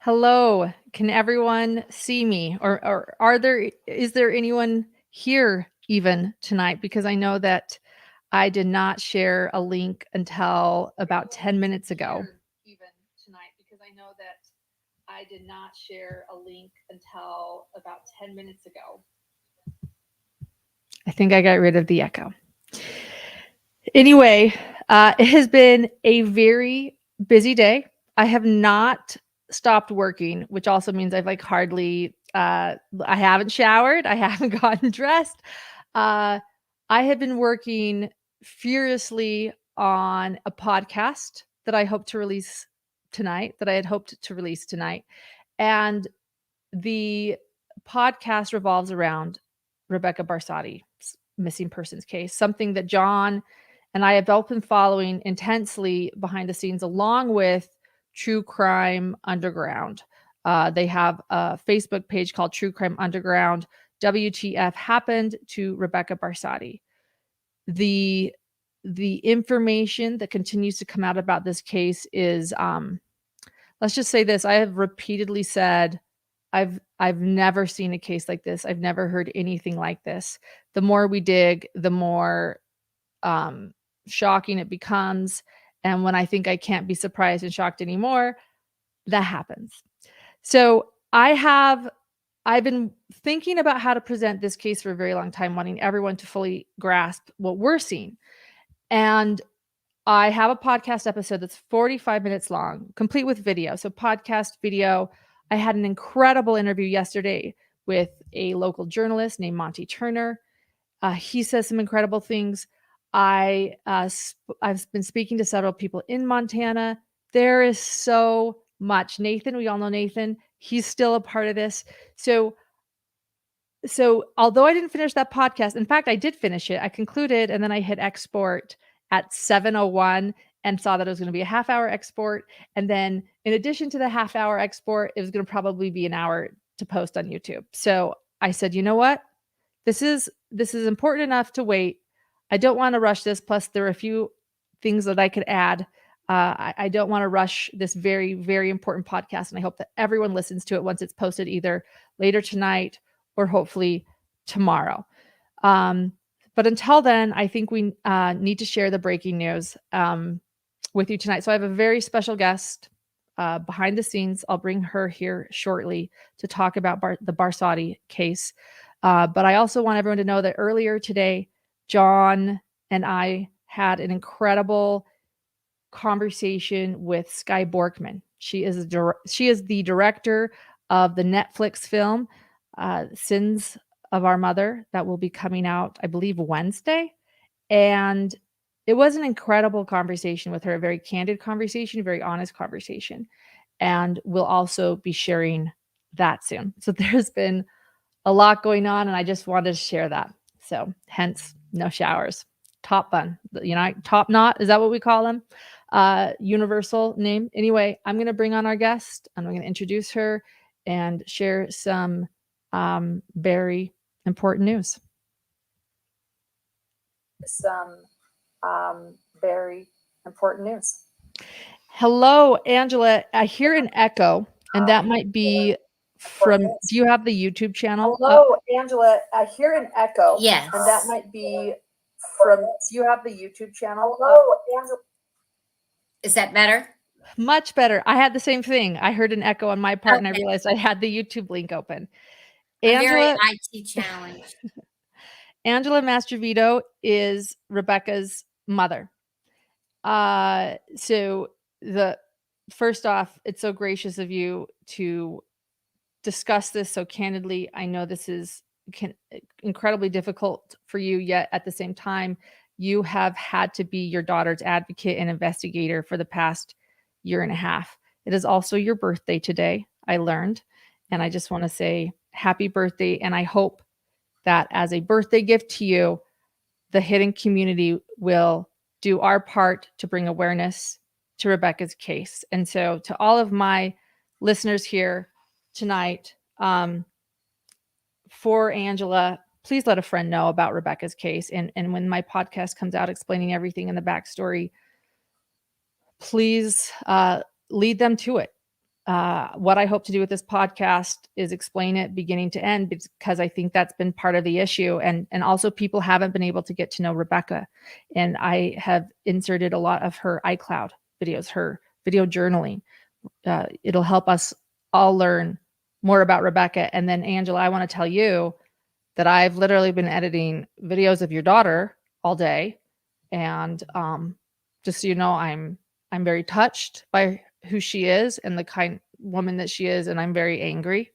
Hello, can everyone see me? Or is there anyone here even tonight? Because I know that I did not share a link until about 10 minutes ago. Even tonight, because I know that I did not share a link until about 10 minutes ago. I think I got rid of the echo. Anyway, it has been a very busy day. I have not stopped working, which also means I've hardly, I haven't showered. I haven't gotten dressed. I have been working furiously on a podcast that I hope to release tonight, that I had hoped to release tonight. And the podcast revolves around Rebekah Barsotti's missing persons case, something that John and I have both been following intensely behind the scenes, along with True Crime Underground. They have a Facebook page called True Crime Underground. WTF happened to Rebekah Barsotti. The information that continues to come out about this case is, let's just say this: I have repeatedly said I've never seen a case like this. I've never heard anything like this. The more we dig, the more shocking it becomes. And when I think I can't be surprised and shocked anymore, that happens. So I've been thinking about how to present this case for a very long time, wanting everyone to fully grasp what we're seeing. And I have a podcast episode that's 45 minutes long, complete with video. So podcast video. I had an incredible interview yesterday with a local journalist named Monty Turner. He says some incredible things. I've been speaking to several people in Montana. There is so much. Nathan, we all know Nathan. He's still a part of this. So although I didn't finish that podcast, in fact, I did finish it. I concluded, and then I hit export at 7:01 and saw that it was going to be a half-hour export. And then in addition to the half-hour export, it was going to probably be an hour to post on YouTube. So I said, you know what? This is important enough to wait. I don't want to rush this. Plus, there are a few things that I could add. I don't want to rush this very, very important podcast. And I hope that everyone listens to it once it's posted, either later tonight or hopefully tomorrow. But until then, I think we need to share the breaking news with you tonight. So I have a very special guest behind the scenes. I'll bring her here shortly to talk about the Barsotti case. But I also want everyone to know that earlier today, John and I had an incredible conversation with Skye Borkman. She is the director of the Netflix film Sins of Our Mother that will be coming out, I believe, Wednesday. And it was an incredible conversation with her, a very candid conversation, a very honest conversation. And we'll also be sharing that soon. So there's been a lot going on, and I just wanted to share that. So hence, no showers. Top bun, top knot, is that what we call them? Universal name. Anyway, I'm going to bring on our guest, and I'm going to introduce her and share some very important news. Very important news. Hello, Angela. I hear an echo, and that might be from, do you have the YouTube channel? Hello, Angela. I hear an echo. Yes. And that might be from, do you have the YouTube channel? Hello, Angela. Is that better? Much better. I had the same thing. I heard an echo on my part, and I realized I had the YouTube link open. Angela, very IT challenged. Angela Mastrovito is Rebekah's mother. So first off, it's so gracious of you to discuss this so candidly. I know this is incredibly difficult for you, yet at the same time, you have had to be your daughter's advocate and investigator for the past year and a half. It is also your birthday today, I learned. And I just want to say happy birthday. And I hope that as a birthday gift to you, the hidden community will do our part to bring awareness to Rebekah's case. And so to all of my listeners here tonight, for Angela, please let a friend know about Rebekah's case. And when my podcast comes out explaining everything in the backstory, please lead them to it. What I hope to do with this podcast is explain it beginning to end, because I think that's been part of the issue. And also people haven't been able to get to know Rebekah. And I have inserted a lot of her iCloud videos, her video journaling. It'll help us all learn more about Rebekah. And then Angela, I want to tell you that I've literally been editing videos of your daughter all day. And just so you know, I'm very touched by who she is and the kind woman that she is, and I'm very angry.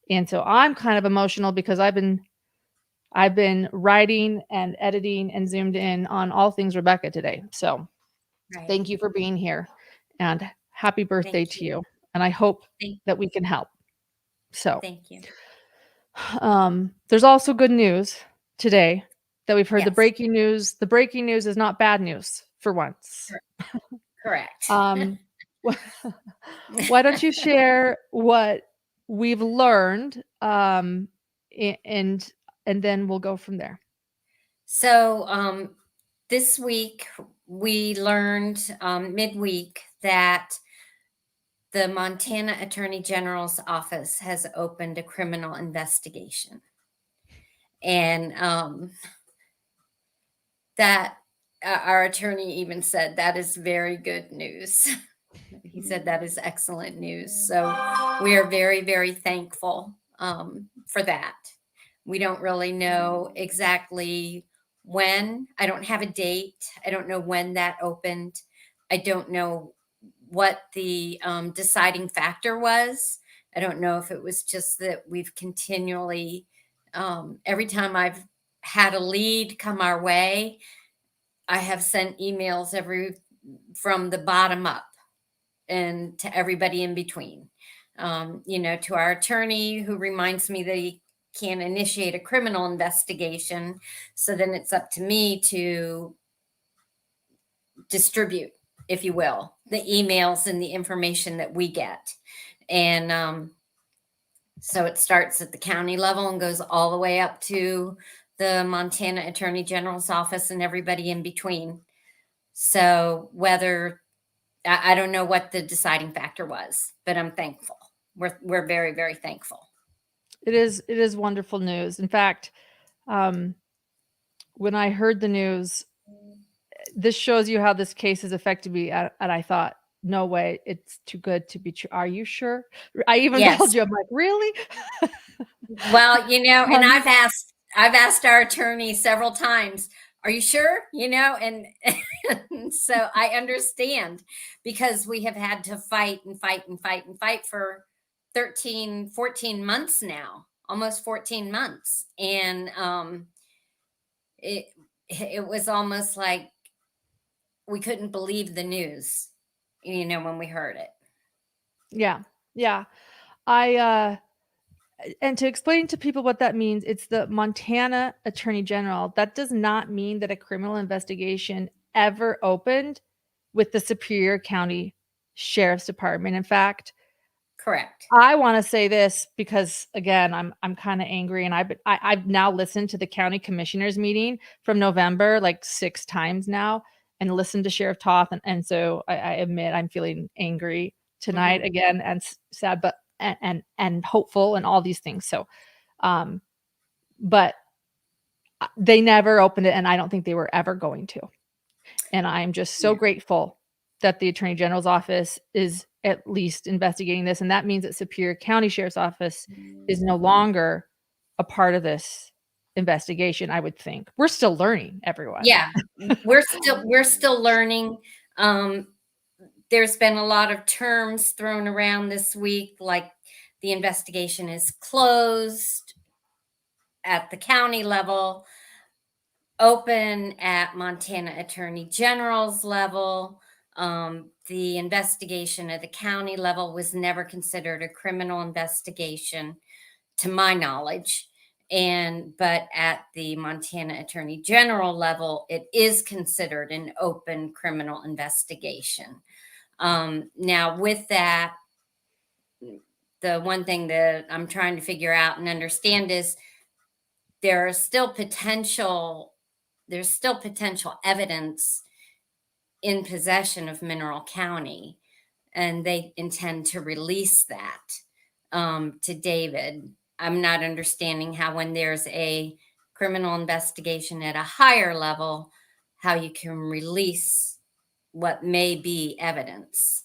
And so I'm kind of emotional because I've been writing and editing and zoomed in on all things Rebekah today. So Right. thank you for being here, and happy birthday Thank to you. you. And I hope Thank, that we can help. So thank you. there's also good news today that we've heard. The Yes. breaking news. The breaking news is not bad news for once. Correct. Why don't you share what we've learned, and then we'll go from there. So this week we learned midweek that the Montana Attorney General's office has opened a criminal investigation. And that our attorney even said that is very good news. He said that is excellent news. So we are very, very thankful for that. We don't really know exactly when. I don't have a date. I don't know when that opened. I don't know what the deciding factor was. I don't know if it was just that we've continually, every time I've had a lead come our way, I have sent emails from the bottom up and to everybody in between. To our attorney, who reminds me that he can initiate a criminal investigation. So then it's up to me to distribute, if you will, the emails and the information that we get. And so it starts at the county level and goes all the way up to the Montana Attorney General's office and everybody in between. So I don't know what the deciding factor was, but I'm thankful. We're very, very thankful. It is wonderful news. In fact, when I heard the news, this shows you how this case has affected me. And I thought, no way, it's too good to be true. Are you sure? I even Yes. told you, I'm like, really? Well, and I've asked our attorney several times, are you sure? And so I understand, because we have had to fight and fight and fight and fight for 13, 14 months now, almost 14 months. And it was almost like we couldn't believe the news, when we heard it. Yeah. Yeah. And to explain to people what that means, it's the Montana Attorney General. That does not mean that a criminal investigation ever opened with the Superior County Sheriff's Department. In fact, Correct. I want to say this because, again, I'm kind of angry, and I've now listened to the county commissioners meeting from November like 6 times now, and listened to Sheriff Toth, and so I admit I'm feeling angry tonight again, and sad, but and hopeful, and all these things. So, but they never opened it, and I don't think they were ever going to. And I'm just so grateful that the Attorney General's office is at least investigating this. And that means that Superior County Sheriff's Office is no longer a part of this investigation, I would think. We're still learning, everyone. Yeah, we're still learning. There's been a lot of terms thrown around this week, like the investigation is closed at the county level, open at Montana Attorney General's level. The investigation at the county level was never considered a criminal investigation, to my knowledge. But at the Montana Attorney General level, it is considered an open criminal investigation. Now, with that, the one thing that I'm trying to figure out and understand is there's still potential evidence in possession of Mineral County. and they intend to release that to David. I'm not understanding how, when there's a criminal investigation at a higher level, how you can release what may be evidence.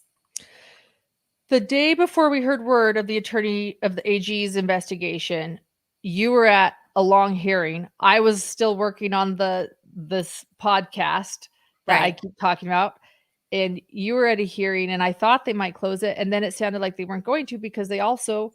The day before we heard word of the attorney of the AG's investigation, you were at a long hearing. I was still working on this podcast that I Right. keep talking about, and you were at a hearing, and I thought they might close it, and then it sounded like they weren't going to, because they also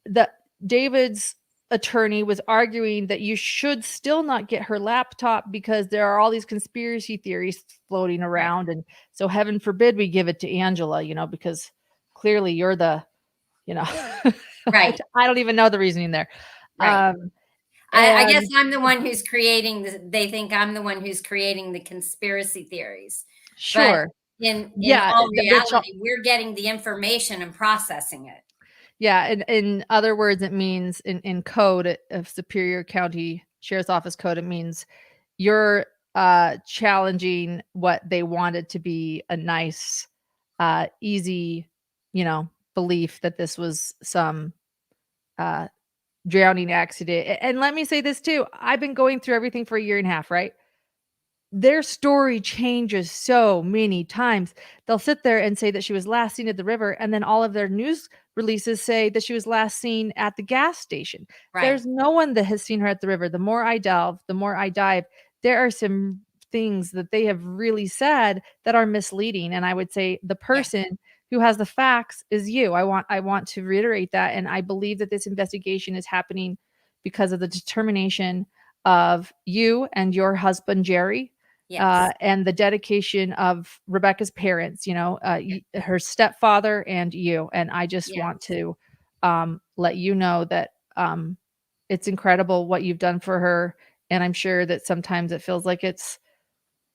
that David's attorney was arguing that you should still not get her laptop because there are all these conspiracy theories floating Right. around, and so heaven forbid we give it to Angela, because clearly you're the, Right. I don't even know the reasoning there. Right. I guess And I'm the one who's they think I'm the one who's creating the conspiracy theories. But sure. in Yeah, all which reality, we're getting the information and processing it. yeah, in other words, it means in code of Superior County Sheriff's Office code, it means you're challenging what they wanted to be a nice, easy, belief that this was some uh, drowning accident. And let me say this too: I've been going through everything for a year and a half, right? Their story changes so many times. They'll sit there and say that she was last seen at the river, and then all of their news releases say that she was last seen at the gas station. Right. There's no one that has seen her at the river. The more I delve, the more I dive, there are some things that they have really said that are misleading. And I would say the person who has the facts is you. I want to reiterate that. And I believe that this investigation is happening because of the determination of you and your husband, Jerry, Yes. and the dedication of Rebekah's parents, her stepfather and you. And I just want to let you know that it's incredible what you've done for her. And I'm sure that sometimes it feels like it's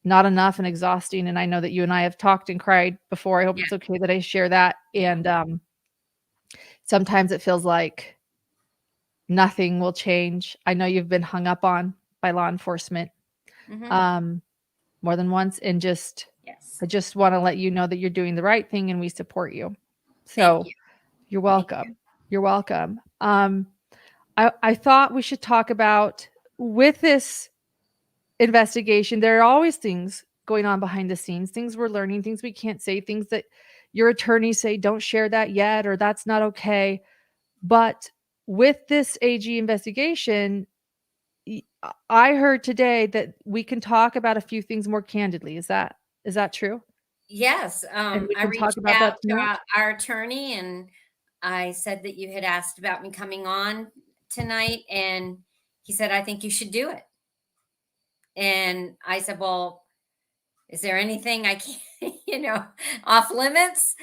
not enough and exhausting. And I know that you and I have talked and cried before. I hope it's okay that I share that. And sometimes it feels like nothing will change. I know you've been hung up on by law enforcement. More than once, and I just want to let you know that you're doing the right thing and we support you. So you're welcome. You're welcome. I thought we should talk about, with this investigation, there are always things going on behind the scenes, things we're learning, things we can't say, things that your attorneys say, don't share that yet, or that's not okay. But with this AG investigation, I heard today that we can talk about a few things more candidly. Is that true? Yes. And we I can talk reached about out that to tonight? our attorney, and I said that you had asked about me coming on tonight, and he said, I think you should do it. And I said, well, is there anything I can't, off limits?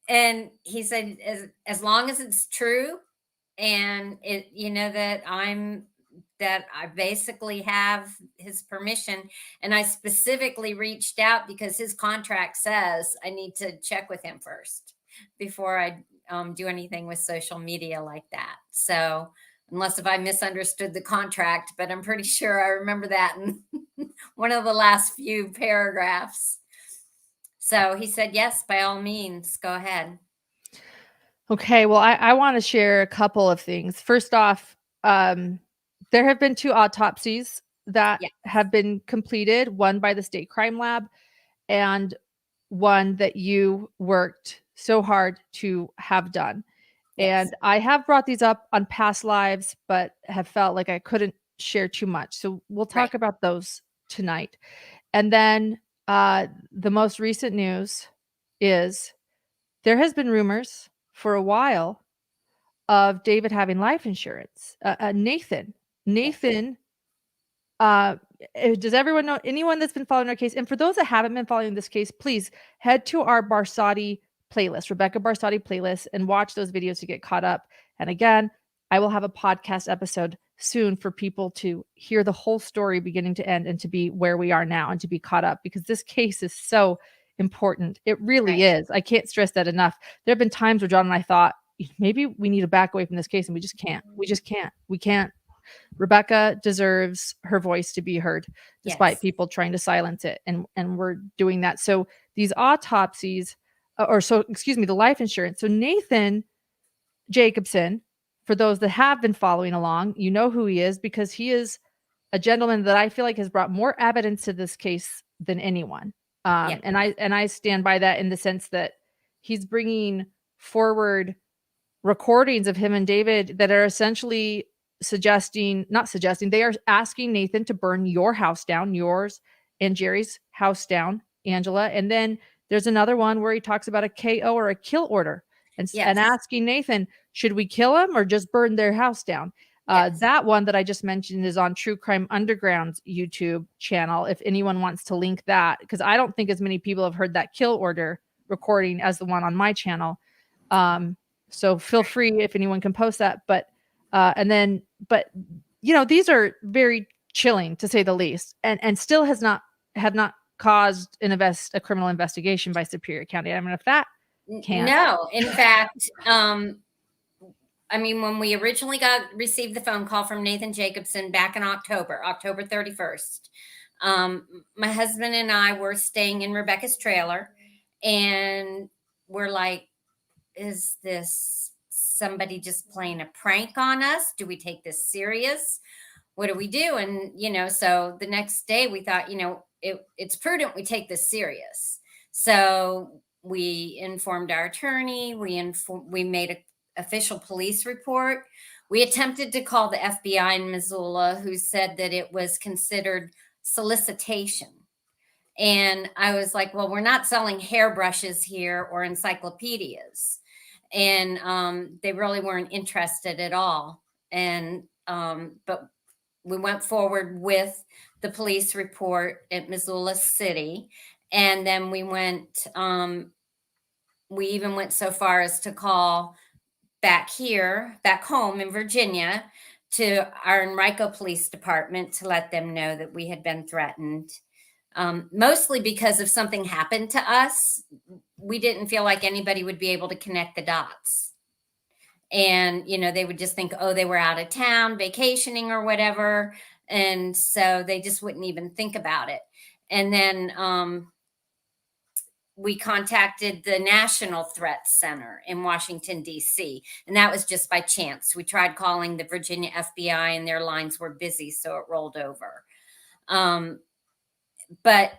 And he said, as long as it's true, and that I basically have his permission. And I specifically reached out because his contract says I need to check with him first before I do anything with social media like that. So unless if I misunderstood the contract, but I'm pretty sure I remember that in one of the last few paragraphs. So he said, yes, by all means, go ahead. Okay, well, I want to share a couple of things. First off, there have been 2 autopsies that have been completed, one by the state crime lab and one that you worked so hard to have done. And I have brought these up on past lives, but have felt like I couldn't share too much. So we'll talk about those tonight. And then the most recent news is there has been rumors for a while of David having life insurance. Nathan, does everyone know, anyone that's been following our case? And for those that haven't been following this case, please head to our Barsotti playlist, Rebekah Barsotti playlist, and watch those videos to get caught up. And again, I will have a podcast episode soon for people to hear the whole story beginning to end and to be where we are now and to be caught up, because this case is so important. It really is. I can't stress that enough. There have been times where John and I thought, maybe we need to back away from this case, and we just can't. We can't. Rebekah deserves her voice to be heard, despite people trying to silence it. And we're doing that. So these autopsies, the life insurance. So Nathan Jacobson, for those that have been following along, you know who he is, because he is a gentleman that I feel like has brought more evidence to this case than anyone. Yeah. And I stand by that in the sense that he's bringing forward recordings of him and David that are essentially they are asking Nathan to burn your house down, yours and Jerry's house down, Angela. And then there's another one where he talks about a KO or a kill order and Yes. asking Nathan, should we kill him or just burn their house down? Yes. That one that I just mentioned is on True Crime Underground's YouTube channel. If anyone wants to link that, because I don't think as many people have heard that kill order recording as the one on my channel. So feel free if anyone can post that. But these are very chilling to say the least, and still have not caused a criminal investigation by Superior County. I mean, if that can't. No, in fact, I mean, when we originally received the phone call from Nathan Jacobson back in October 31st, my husband and I were staying in Rebekah's trailer, and we're like, is this somebody just playing a prank on us? Do we take this serious? What do we do? And, so the next day we thought, it's prudent we take this serious. So we informed our attorney. We made an official police report. We attempted to call the FBI in Missoula, who said that it was considered solicitation. And I was like, well, we're not selling hairbrushes here or encyclopedias. And they really weren't interested at all. And but we went forward with the police report at Missoula City. And then we even went so far as to call back home in Virginia, to our Enrico Police Department to let them know that we had been threatened. Mostly because if something happened to us, we didn't feel like anybody would be able to connect the dots. And, they would just think, oh, they were out of town vacationing or whatever. And so they just wouldn't even think about it. And then we contacted the National Threat Center in Washington, D.C. And that was just by chance. We tried calling the Virginia FBI and their lines were busy, so it rolled over. But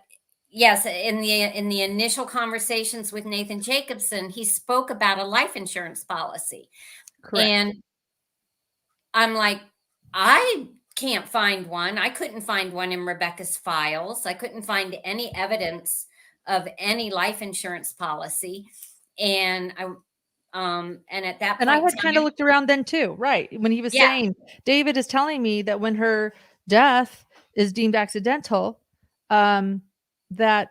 yes, in the initial conversations with Nathan Jacobson, he spoke about a life insurance policy. Correct. And I'm like, I can't find one. I couldn't find one in Rebekah's files. I couldn't find any evidence of any life insurance policy. And at that point, And I had kind of looked around then too, right? When he was saying, David is telling me that when her death is deemed accidental, that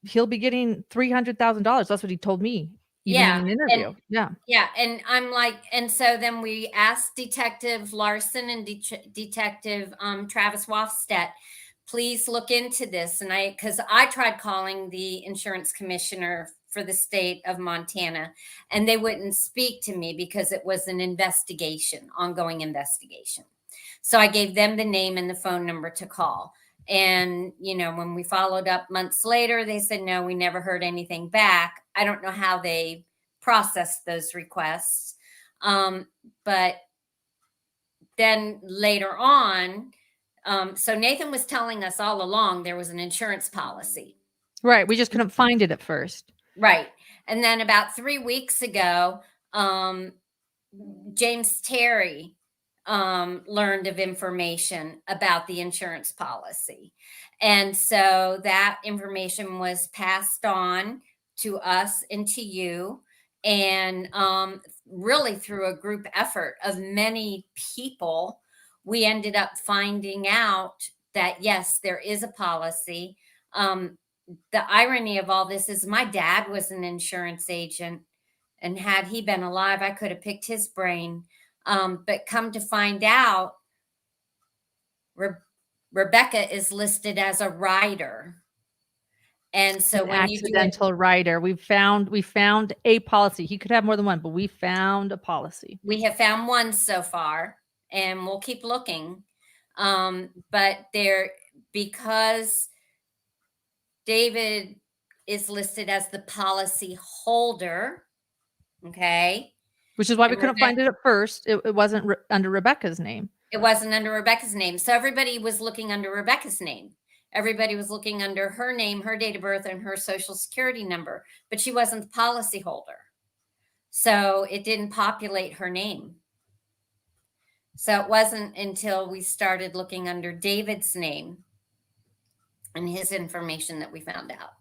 he'll be getting $300,000. That's what he told me, even in an interview. Yeah. And I'm like, and so then we asked Detective Larson and Detective Travis Wofstedt, please look into this. And because I tried calling the insurance commissioner for the state of Montana, and they wouldn't speak to me because it was an ongoing investigation. So I gave them the name and the phone number to call. And, when we followed up months later, they said, no, we never heard anything back. I don't know how they processed those requests. But then later on, so Nathan was telling us all along there was an insurance policy. Right. We just couldn't find it at first. Right. And then about 3 weeks ago, James Terry learned of information about the insurance policy. And so that information was passed on to us and to you. And really through a group effort of many people, we ended up finding out that, yes, there is a policy. The irony of all this is my dad was an insurance agent, and had he been alive, I could have picked his brain. But come to find out, Rebekah is listed as a rider. And so when accidental rider, we found a policy. He could have more than one, but we found a policy. We have found one so far, and we'll keep looking. But because David is listed as the policy holder. Okay. Which is why we And couldn't find it at first. It wasn't under Rebekah's name. it wasn't under Rebekah's name. So everybody was looking under Rebekah's name. Everybody was looking under her name, her date of birth, and her social security number, but she wasn't the policy holder. So it didn't populate her name. So it wasn't until we started looking under David's name and his information that we found out.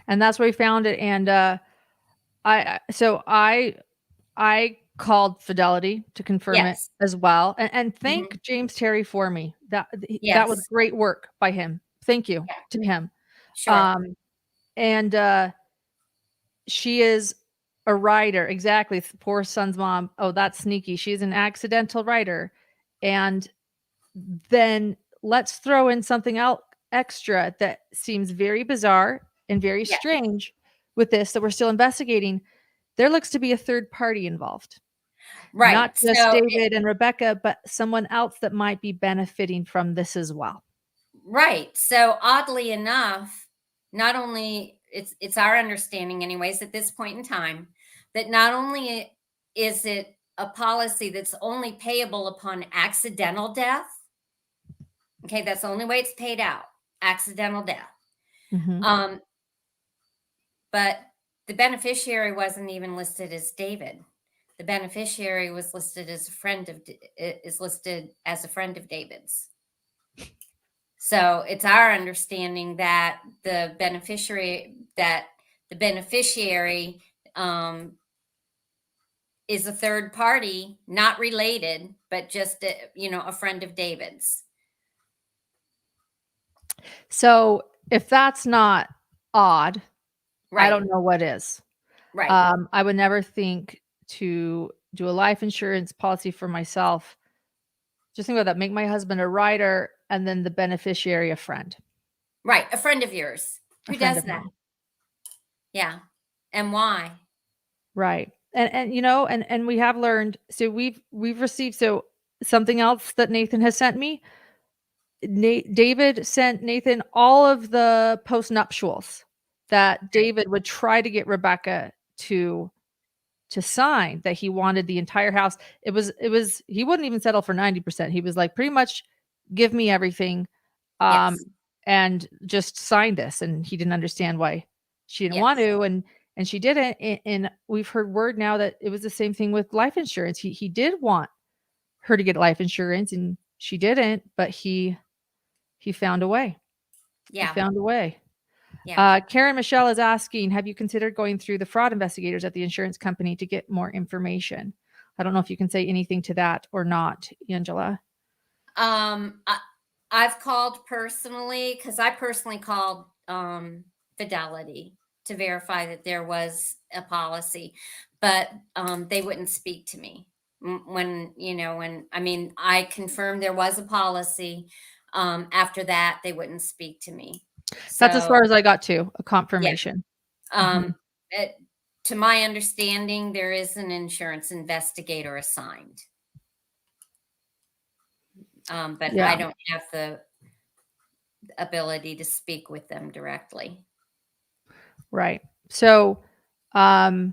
And that's where we found it. And I called Fidelity to confirm Yes. it as well. And thank James Terry for me. That was Yes. great work by him. Thank you to him. Sure. And she is a writer. Exactly. Poor son's mom. Oh, that's sneaky. She's an accidental writer. And then let's throw in something else extra that seems very bizarre and very Yes. strange with this that we're still investigating. There looks to be a third party involved. Right. Not just So David and Rebekah, but someone else that might be benefiting from this as well. Right. So oddly enough, not only it's our understanding anyways at this point in time that not only is it a policy that's only payable upon accidental death. Okay, that's the only way it's paid out, accidental death. Mhm. But the beneficiary wasn't even listed as David. The beneficiary was listed as a friend of David's. So it's our understanding that the beneficiary is a third party, not related, but just a friend of David's. So if that's not odd, Right. I don't know what is. Right. I would never think to do a life insurance policy for myself. Just think about that. Make my husband a writer and then the beneficiary a friend. Right. A friend of yours. Who does that? Yeah. And why? Right. And we have learned, so we've received, something else that Nathan has sent me. David sent Nathan all of the post-nuptials that David would try to get Rebekah to sign, that he wanted the entire house. It was he wouldn't even settle for 90%. He was like, pretty much give me everything, Yes. and just sign this. And he didn't understand why she didn't want to, and she didn't. And we've heard word now that it was the same thing with life insurance. He did want her to get life insurance and she didn't, but he found a way. Yeah. He found a way. Yeah. Karen Michelle is asking, have you considered going through the fraud investigators at the insurance company to get more information? I don't know if you can say anything to that or not, Angela. I've called personally, because I personally called Fidelity to verify that there was a policy, but they wouldn't speak to me. When I confirmed there was a policy. After that, they wouldn't speak to me. That's as far as I got to, a confirmation. To my understanding, there is an insurance investigator assigned. But I don't have the ability to speak with them directly. Right. So, it's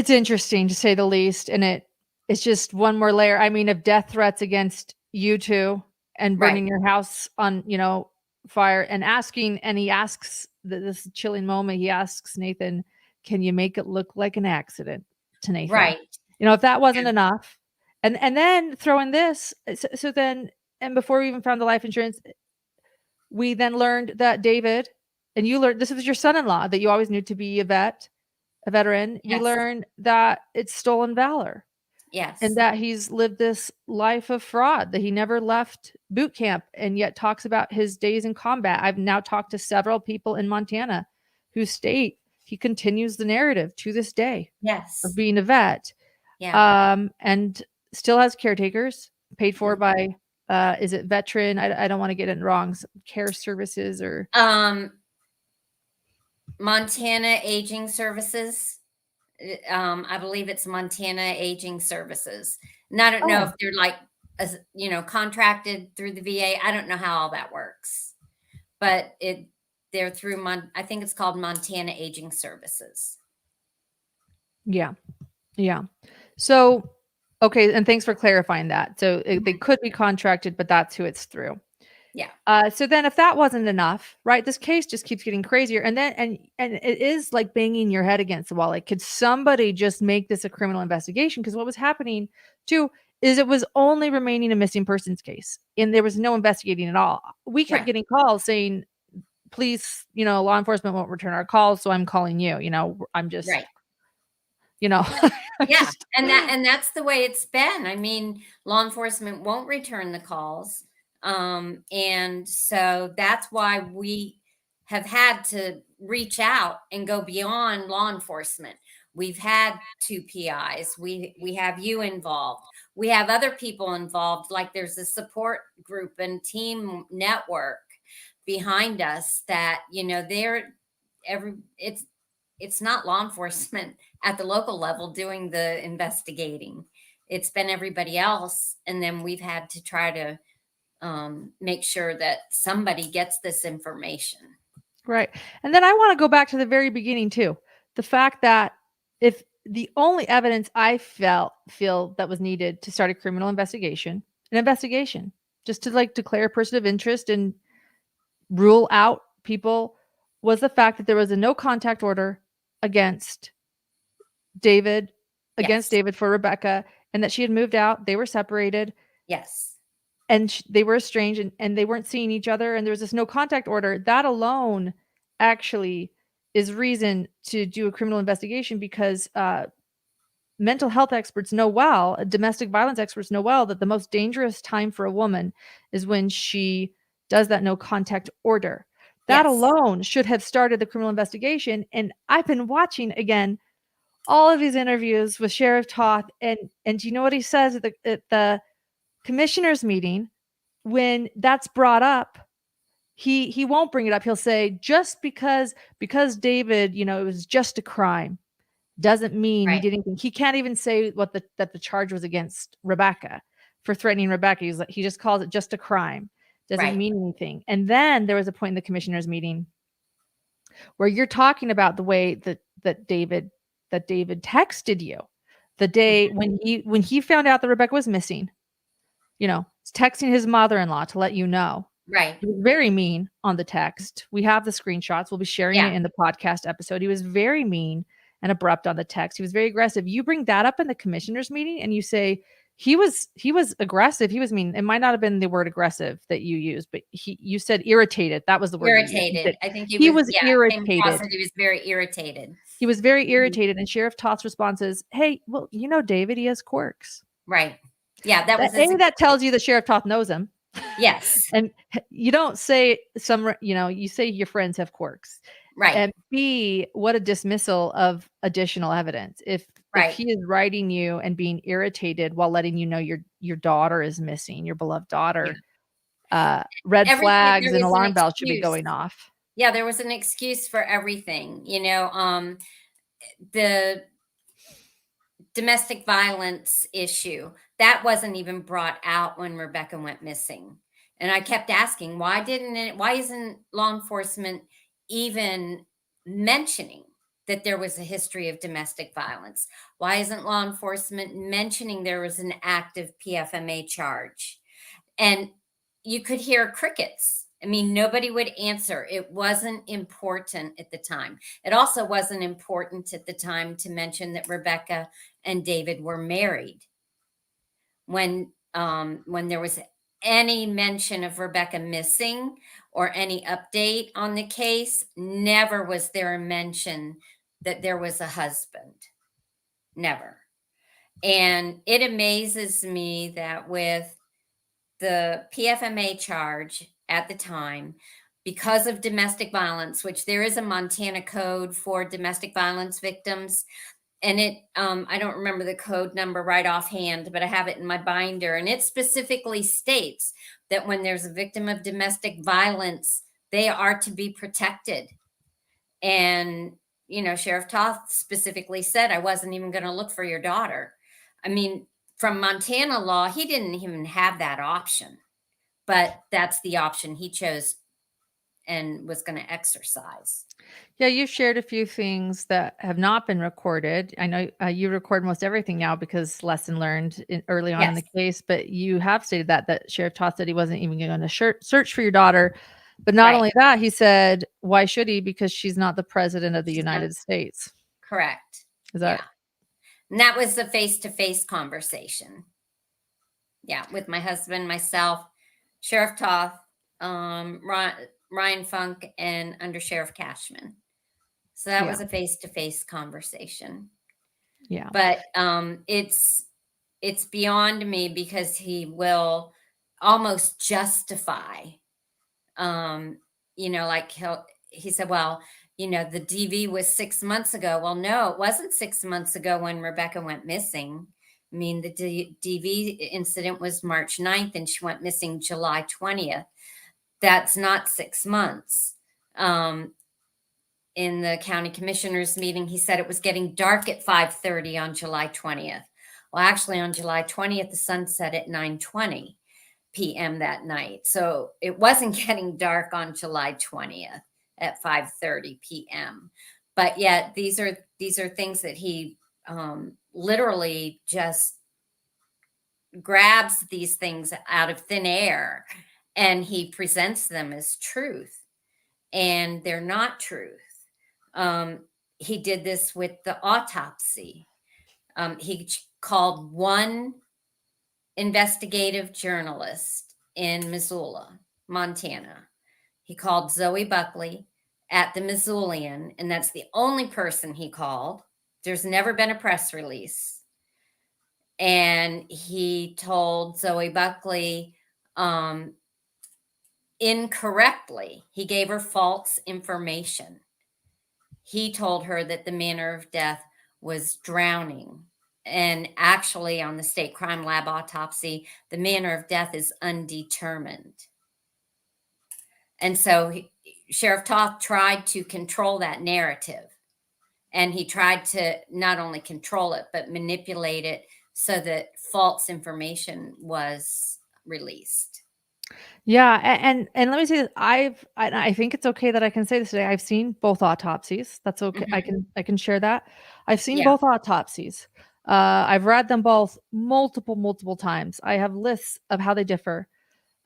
interesting to say the least. And it's just one more layer. I mean, of death threats against you two and burning your house on, fire, and he asks this chilling moment. He asks Nathan, can you make it look like an accident, to Nathan? Right. If that wasn't enough, and then throw in this. And before we even found the life insurance, we then learned that David, and you learned, this was your son-in-law that you always knew to be a veteran. Yes. We learned that it's stolen valor. Yes. And that he's lived this life of fraud, that he never left boot camp and yet talks about his days in combat. I've now talked to several people in Montana who state he continues the narrative to this day. Yes. Of being a vet. Yeah. And still has caretakers paid for by, is it veteran? I don't want to get it wrong. Care services or Montana Aging Services. I believe it's Montana Aging Services. And I don't know if they're like contracted through the VA. I don't know how all that works, but they're through I think it's called Montana Aging Services. Yeah. Yeah. So, okay. And thanks for clarifying that. So they could be contracted, but that's who it's through. Yeah. So then if that wasn't enough, right, this case just keeps getting crazier. And then, and it is like banging your head against the wall. Like, could somebody just make this a criminal investigation? Because what was happening too is it was only remaining a missing persons case and there was no investigating at all. We kept Right. getting calls saying, please, law enforcement won't return our calls. So I'm calling you, I'm just, Right. I'm Yeah. just- And that's the way it's been. I mean, law enforcement won't return the calls. And so that's why we have had to reach out and go beyond law enforcement. We've had 2 PIs. We have you involved. We have other people involved. Like there's a support group and team network behind us that, it's not law enforcement at the local level doing the investigating. It's been everybody else. And then we've had to try to make sure that somebody gets this information. Right. And then I want to go back to the very beginning too. The fact that if the only evidence I feel that was needed to start a criminal investigation, just to like declare a person of interest and rule out people, was the fact that there was a no contact order against David, Yes. for Rebekah, and that she had moved out. They were separated. Yes. And they were estranged and they weren't seeing each other. And there was this no contact order. That alone actually is reason to do a criminal investigation because mental health experts know well, domestic violence experts know well that the most dangerous time for a woman is when she does that no contact order. That Yes. alone should have started the criminal investigation. And I've been watching again all of these interviews with Sheriff Toth, and do you know what he says at the commissioners meeting? When that's brought up, he won't bring it up. He'll say just because David, it was just a crime doesn't mean he Right. did anything. He can't even say that the charge was against Rebekah for threatening Rebekah. He just calls it just a crime. Doesn't Right. mean anything. And then there was a point in the commissioners meeting where you're talking about the way that David texted you the day when he found out that Rebekah was missing. Texting his mother-in-law to let you know. Right. He was very mean on the text. We have the screenshots. We'll be sharing it in the podcast episode. He was very mean and abrupt on the text. He was very aggressive. You bring that up in the commissioners meeting and you say he was aggressive. He was mean. It might not have been the word aggressive that you used, but you said irritated. That was the word. Irritated. I think he was irritated. He was very irritated. He was very irritated. And Sheriff Toth's response is, "Hey, well, David, he has quirks." Right. Yeah, that was that tells you that Sheriff Toth knows him. Yes. And you don't say you say your friends have quirks. Right. And B, what a dismissal of additional evidence. If he is writing you and being irritated while letting you know your daughter is missing, your beloved daughter, red flags and alarm bells should be going off. Yeah, there was an excuse for everything. The domestic violence issue that wasn't even brought out when Rebekah went missing. And I kept asking, why isn't law enforcement even mentioning that there was a history of domestic violence? Why isn't law enforcement mentioning there was an active PFMA charge? And you could hear crickets. I mean, nobody would answer. It wasn't important at the time. It also wasn't important at the time to mention that Rebekah and David were married. When there was any mention of Rebekah missing or any update on the case, never was there a mention that there was a husband. Never. And it amazes me that with the PFMA charge at the time, because of domestic violence, which there is a Montana code for domestic violence victims, and I don't remember the code number right offhand, but I have it in my binder. And it specifically states that when there's a victim of domestic violence, they are to be protected. And, Sheriff Toth specifically said, I wasn't even going to look for your daughter. I mean, from Montana law, he didn't even have that option, but that's the option he chose and was going to exercise. Yeah, you shared a few things that have not been recorded. I know you record most everything now because lesson learned early on in the Yes. case, but you have stated that Sheriff Todd said he wasn't even going to search for your daughter. But not Right. only that, he said, why should he? Because she's not the president of the She's not- United States. Correct. Is that? Yeah. And that was the face-to-face conversation. Yeah, with my husband, myself, Sheriff Toth, Ryan Funk, and Under Sheriff Cashman. So that was a face-to-face conversation. Yeah. But it's beyond me because he will almost justify, like he said, well, the DV was 6 months ago. Well, no, it wasn't 6 months ago when Rebekah went missing. I mean, the DV incident was March 9th and she went missing July 20th. That's not 6 months. In the county commissioners meeting, he said it was getting dark at 5:30 on July 20th. Well, actually on July 20th, the sun set at 9:20 p.m. that night. So it wasn't getting dark on July 20th at 5:30 p.m. But yet these are things that he literally just grabs these things out of thin air and he presents them as truth, and they're not truth. He did this with the autopsy. He called one investigative journalist in Missoula, Montana. He called Zoe Buckley at the Missoulian, and that's the only person he called. There's never been a press release. And he told Zoe Buckley incorrectly. He gave her false information. He told her that the manner of death was drowning. And actually, on the state crime lab autopsy, the manner of death is undetermined. And so Sheriff Toth tried to control that narrative. And he tried to not only control it, but manipulate it so that false information was released. Yeah, and let me say this, I think it's okay that I can say this today. I've seen both autopsies. That's okay. I can share that. I've seen both autopsies. I've read them both multiple times. I have lists of how they differ.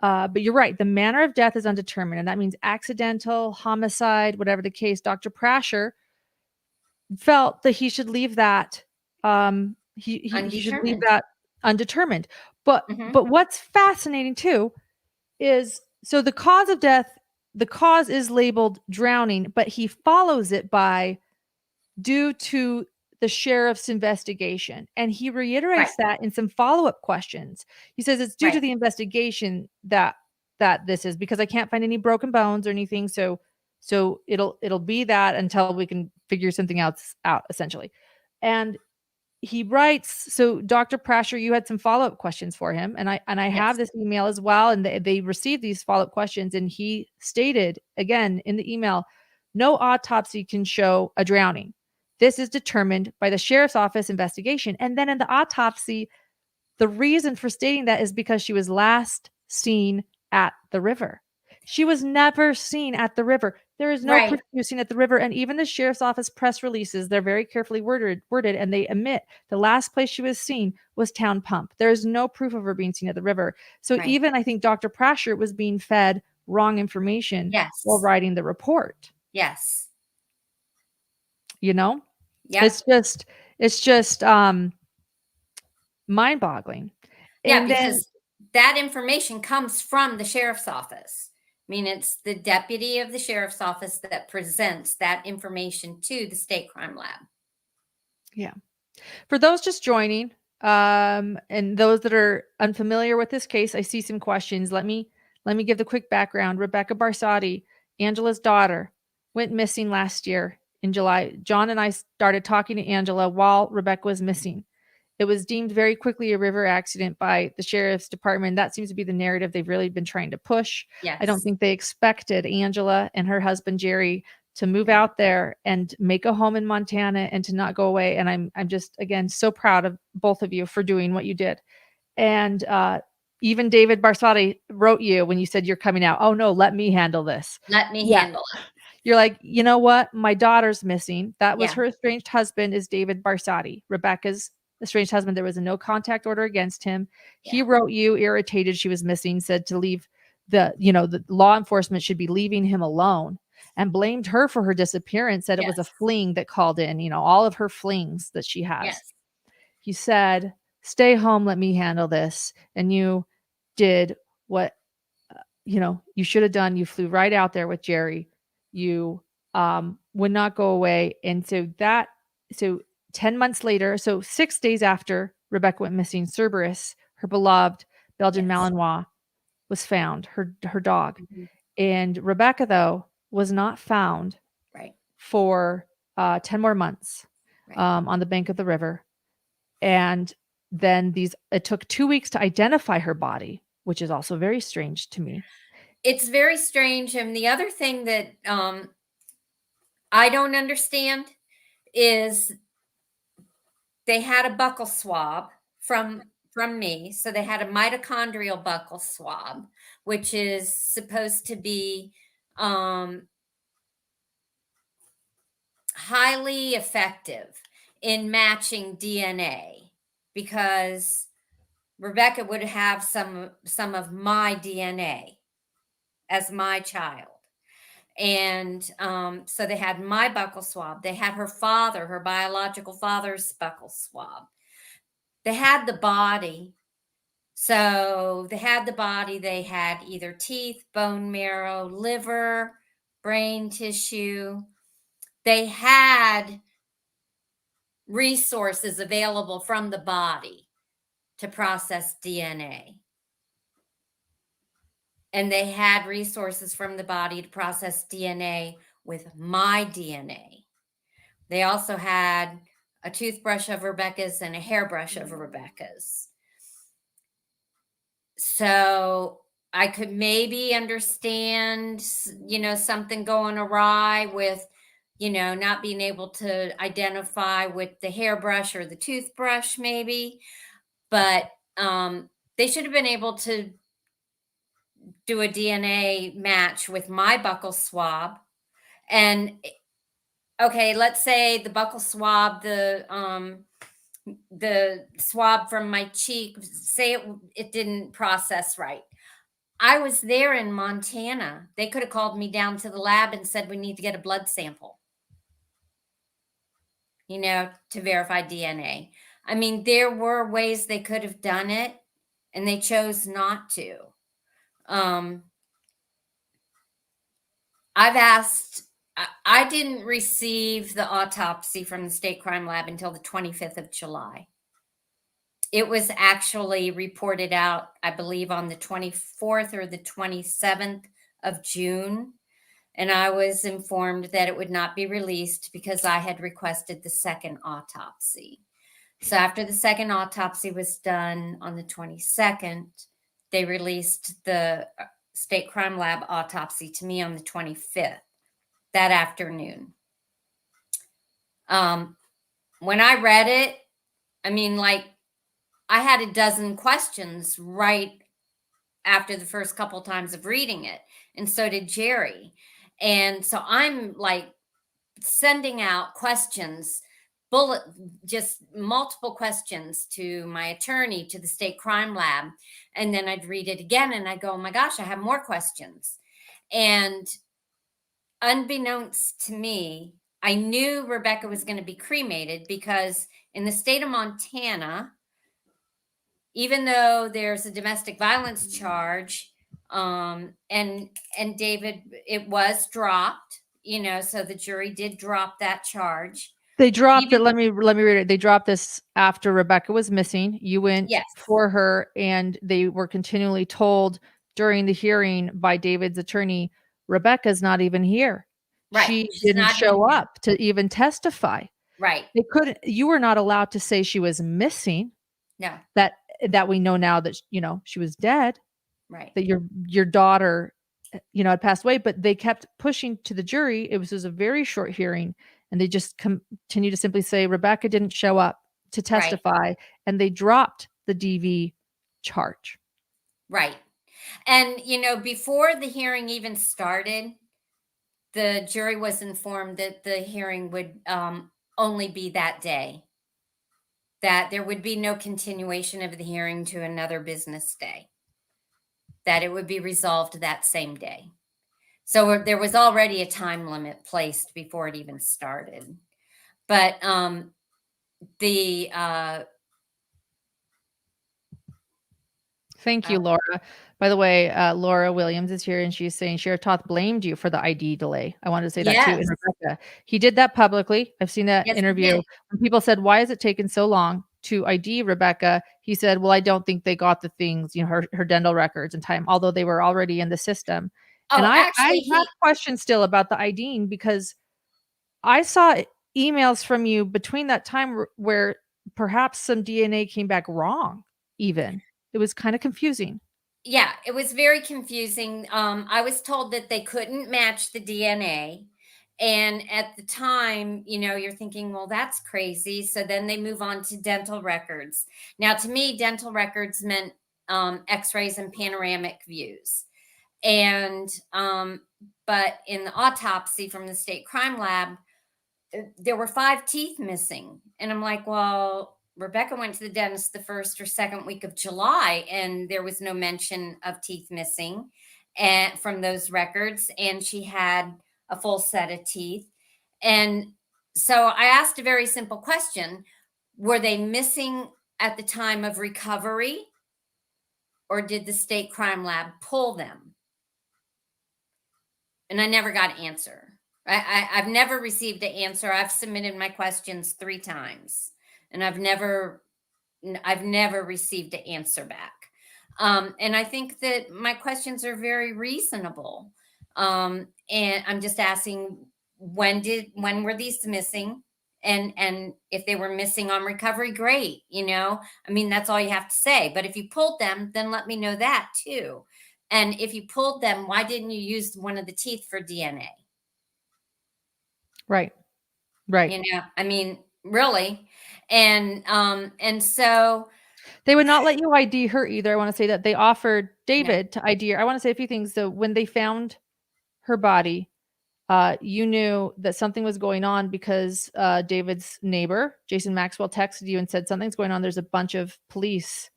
But you're right. The manner of death is undetermined, and that means accidental, homicide, whatever the case. Dr. Prasher felt that he should leave that. He should leave that undetermined. But what's fascinating too is, so the cause of death, the cause is labeled drowning, but he follows it by due to the sheriff's investigation. And he reiterates that in some follow-up questions. He says it's due to the investigation that this is, because I can't find any broken bones or anything. So it'll be that until we can figure something else out, essentially. And he writes, so Dr. Prasher, you had some follow-up questions for him, and I have this email as well, and they received these follow-up questions, and he stated again in the email, no autopsy can show a drowning. This is determined by the sheriff's office investigation. And then in the autopsy, the reason for stating that is because she was last seen at the river. She was never seen at the river. There is no proof she was seen at the river. And even the sheriff's office press releases, they're very carefully worded, and they admit the last place she was seen was Town Pump. There is no proof of her being seen at the river. So even I think Dr. Prasher was being fed wrong information while writing the report. Yes. You know? It's just mind-boggling. Yeah, And because that information comes from the sheriff's office. I mean, it's the deputy of the sheriff's office that presents that information to the state crime lab. Yeah. For those just joining, and those that are unfamiliar with this case, I see some questions. Let me give the quick background. Rebekah Barsotti, Angela's daughter, went missing last year in July. John and I started talking to Angela while Rebekah was missing. It was deemed very quickly a river accident by the sheriff's department. That seems to be the narrative they've really been trying to push. Yes. I don't think they expected Angela and her husband, Jerry, to move out there and make a home in Montana and to not go away. And I'm just, again, so proud of both of you for doing what you did. And even David Barsotti wrote you when you said you're coming out. Oh no, let me handle this. Let me Yeah. handle it. You're like, you know what? My daughter's missing. That was Yeah. her estranged husband, is David Barsotti, Rebekah's estranged husband. There was a no contact order against him. He Yeah. wrote you, irritated she was missing, said to leave the law enforcement should be leaving him alone, and blamed her for her disappearance, said it was a Yes. fling that called in, all of her flings that she has. Yes. He said, stay home, let me handle this. And you did what, you should have done. You flew right out there with Jerry. You would not go away. And so 10 months later, so 6 days after Rebekah went missing, Cerberus, her beloved Belgian Yes. Malinois, was found, her dog. Mhm. And Rebekah, though, was not found Right. for 10 more months Right. on the bank of the river. And then it took 2 weeks to identify her body, which is also very strange to me. It's very strange. And the other thing that I don't understand is they had a buccal swab from me. So they had a mitochondrial buccal swab, which is supposed to be highly effective in matching DNA, because Rebekah would have some of my DNA as my child. And so they had my buccal swab. They had her biological father's buccal swab. They had the body. So they had the body. They had either teeth, bone marrow, liver, brain tissue. They had resources available from the body to process DNA. And they had resources from the body to process DNA with my DNA. They also had a toothbrush of Rebekah's and a hairbrush of Rebekah's. So I could maybe understand, something going awry with, not being able to identify with the hairbrush or the toothbrush, maybe. But they should have been able to do a DNA match with my buccal swab. And okay, let's say the buccal swab, the swab from my cheek, say it didn't process right. I was there in Montana. They could have called me down to the lab and said, we need to get a blood sample, to verify DNA. I mean, there were ways they could have done it, and they chose not to. I've asked, I didn't receive the autopsy from the state crime lab until the 25th of July. It was actually reported out, I believe, on the 24th or the 27th of June. And I was informed that it would not be released because I had requested the second autopsy. So after the second autopsy was done on the 22nd, they released the state crime lab autopsy to me on the 25th, that afternoon. When I read it, I mean, I had a dozen questions right after the first couple times of reading it, and so did Jerry. And so I'm sending out questions, just multiple questions to my attorney, to the state crime lab. And then I'd read it again and I'd go, oh my gosh, I have more questions. And unbeknownst to me, I knew Rebekah was going to be cremated because in the state of Montana, even though there's a domestic violence charge, and David, it was dropped, so the jury did drop that charge. They dropped it. Let me read it. They dropped this after Rebekah was missing. You went for her, and they were continually told during the hearing by David's attorney, Rebekah's not even here. Right. She didn't show up to even testify. Right. You were not allowed to say she was missing. No. That we know now that, she was dead. Right. That your daughter had passed away, but they kept pushing to the jury. It was a very short hearing, and they just continued to simply say Rebekah didn't show up to testify, and they dropped the DV charge. Right. And, before the hearing even started, the jury was informed that the hearing would only be that day, that there would be no continuation of the hearing to another business day, that it would be resolved that same day. So there was already a time limit placed before it even started. But the Thank you, Laura. By the way, Laura Williams is here, and she's saying Sheriff Toth blamed you for the ID delay. I wanted to say that too. And Yes. Rebekah, he did that publicly. I've seen that Yes, he interview. did. When people said, "Why has it taken so long to ID Rebekah?" He said, "Well, I don't think they got the things, her dental records in time, although they were already in the system." Oh, And I actually, have questions still about the IDing, because I saw emails from you between that time where perhaps some DNA came back wrong. Even it was kind of confusing. yeah, it was very confusing. I was told that they couldn't match the DNA. And at the time, you're thinking, well, that's crazy. So then they move on to dental records. Now, to me, dental records meant x rays and panoramic views. And, but in the autopsy from the state crime lab, there were 5 teeth missing. And I'm like, well, Rebekah went to the dentist the first or second week of July, and there was no mention of teeth missing and from those records. And she had a full set of teeth. And so I asked a very simple question. Were they missing at the time of recovery, or did the state crime lab pull them? And I never got an answer. I've never received an answer. I've submitted my questions 3 times, and I've never received an answer back. And I think that my questions are very reasonable. And I'm just asking, when were these missing? And if they were missing on recovery, great. That's all you have to say. But if you pulled them, then let me know that too. And if you pulled them, why didn't you use one of the teeth for DNA? Right. Really. And so they would not let you ID her either. I want to say that they offered David to ID her. I want to say a few things. So when they found her body, you knew that something was going on because David's neighbor, Jason Maxwell, texted you and said something's going on. There's a bunch of police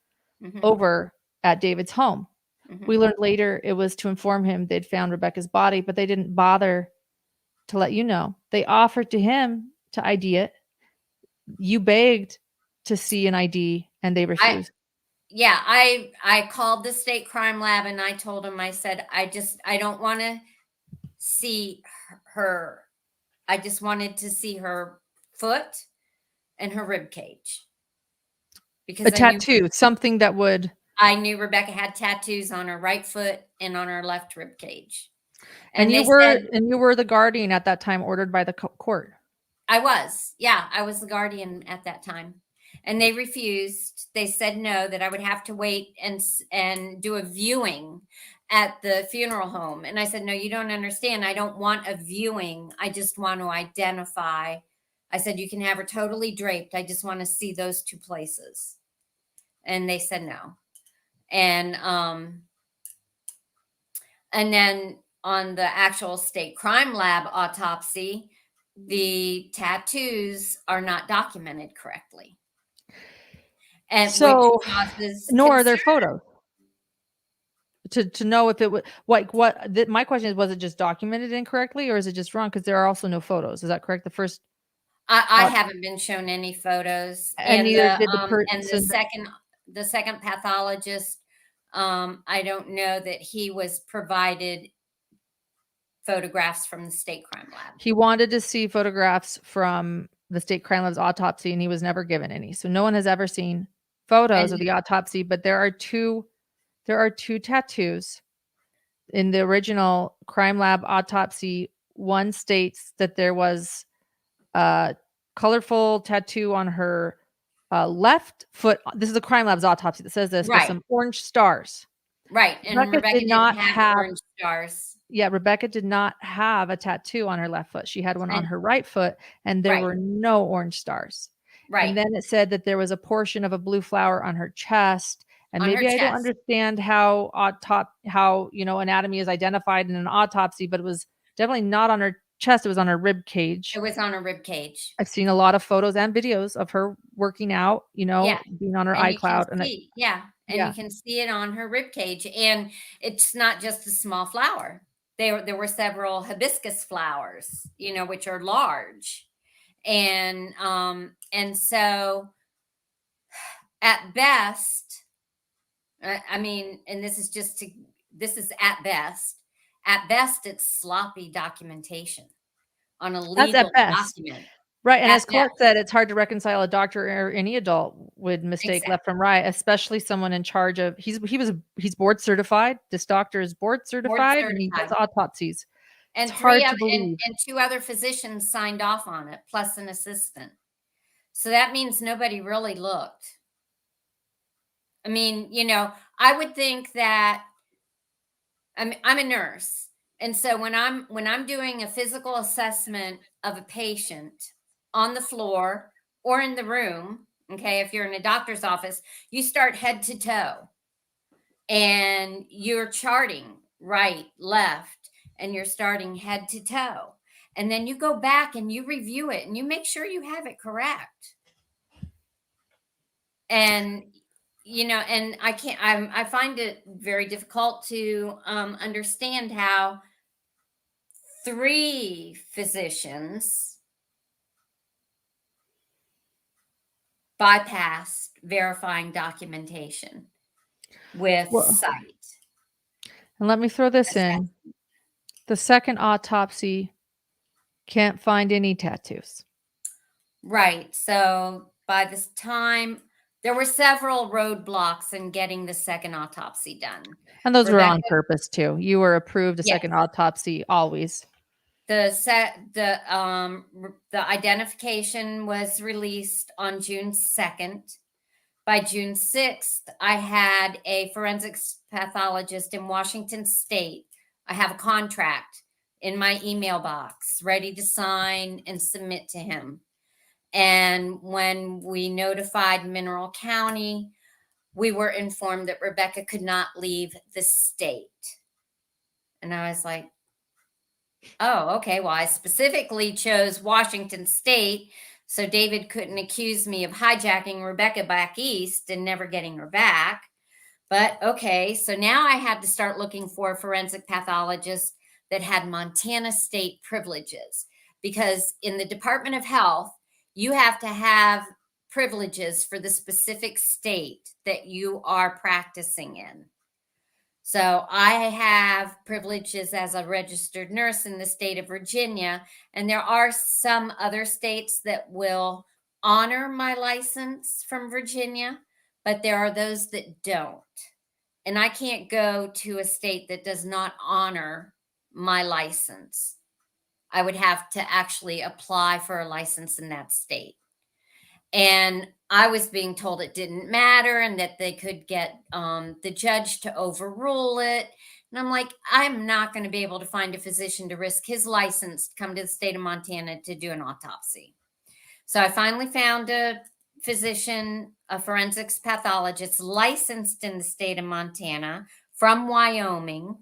over at David's home. We learned later it was to inform him they'd found Rebekah's body, but they didn't bother to let you know. They offered to him to ID it. You begged to see an ID, and they refused. I called the state crime lab, and I told them, I said, I don't want to see her. I just wanted to see her foot and her rib cage. Because a tattoo, something that would. I knew Rebekah had tattoos on her right foot and on her left rib cage. And you were the guardian at that time, ordered by the court. I was. Yeah, I was the guardian at that time. And they refused. They said no, that I would have to wait and do a viewing at the funeral home. And I said, no, you don't understand. I don't want a viewing. I just want to identify. I said, you can have her totally draped. I just want to see those 2 places. And they said no. And then on the actual state crime lab autopsy, the tattoos are not documented correctly. And so, nor are there photos. To know if it was my question is, was it just documented incorrectly, or is it just wrong? Because there are also no photos. Is that correct? The first, I haven't been shown any photos, and neither did the person. And the second pathologist, I don't know that he was provided photographs from the state crime lab. He wanted to see photographs from the state crime lab's autopsy, and he was never given any. So no one has ever seen photos of the autopsy, but there are two tattoos in the original crime lab autopsy. One states that there was a colorful tattoo on her left foot. This is the crime lab's autopsy that says this, with some orange stars. Right. And Rebekah Rebecca did didn't not have have orange stars. Yeah, Rebekah did not have a tattoo on her left foot. She had one on And her right foot, and there right, were no orange stars. And right. then it said that there was a portion of a blue flower on her chest, and On her maybe I don't chest. understand how, anatomy is identified in an autopsy, but it was definitely not on her chest, it was on her rib cage. It was on her rib cage. I've seen a lot of photos and videos of her working out, Yeah. being on her And you can iCloud, and see, yeah, and yeah. you can see it on her rib cage. And it's not just a small flower. There were several hibiscus flowers, which are large. And so at best, I mean, and this is at best. At best, it's sloppy documentation on a That's at legal best. document. Right, and At as Clark best. said, it's hard to reconcile a doctor or any adult would mistake Exactly. left from right, especially someone in charge of he's board certified. This doctor is board Board certified, and he does certified. autopsies. It's And three hard to other believe. and two other physicians signed off on it, plus an assistant. So that means nobody really looked. I mean, I would think that I'm a nurse. And so when I'm doing a physical assessment of a patient on the floor or in the room, okay, if you're in a doctor's office, you start head to toe and you're charting right, left, and you're starting head to toe. And then you go back and you review it and you make sure you have it correct. And and I find it very difficult to understand how three physicians bypassed verifying documentation with Well, sight. and let me throw this assessment. in. The second autopsy can't find any tattoos. Right. So by this time, there were several roadblocks in getting the second autopsy done. And those were Rebecca, on purpose too. You were approved a yes, second autopsy always. the identification was released on June 2nd. By June 6th, I had a forensics pathologist in Washington State. I have a contract in my email box ready to sign and submit to him. And when we notified Mineral County, we were informed that Rebekah could not leave the state. And I was like, oh, okay. Well, I specifically chose Washington State so David couldn't accuse me of hijacking Rebekah back east and never getting her back. But okay, so now I had to start looking for a forensic pathologist that had Montana state privileges, because in the Department of Health, you have to have privileges for the specific state that you are practicing in. So I have privileges as a registered nurse in the state of Virginia, and there are some other states that will honor my license from Virginia, but there are those that don't. And I can't go to a state that does not honor my license. I would have to actually apply for a license in that state. And I was being told it didn't matter and that they could get the judge to overrule it. And I'm like, I'm not going to be able to find a physician to risk his license to come to the state of Montana to do an autopsy. So I finally found a physician, a forensics pathologist licensed in the state of Montana from Wyoming.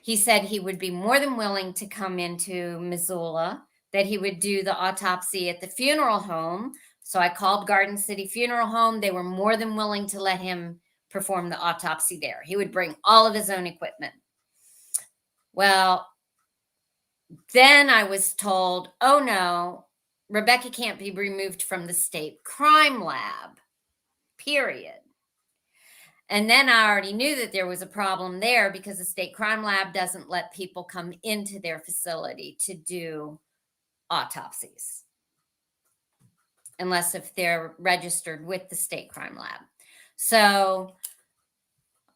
He said he would be more than willing to come into Missoula, that he would do the autopsy at the funeral home. So I called Garden City Funeral Home. They were more than willing to let him perform the autopsy there. He would bring all of his own equipment. Well, then I was told, oh no, Rebekah can't be removed from the state crime lab, period. And then I already knew that there was a problem there because the state crime lab doesn't let people come into their facility to do autopsies unless if they're registered with the state crime lab. So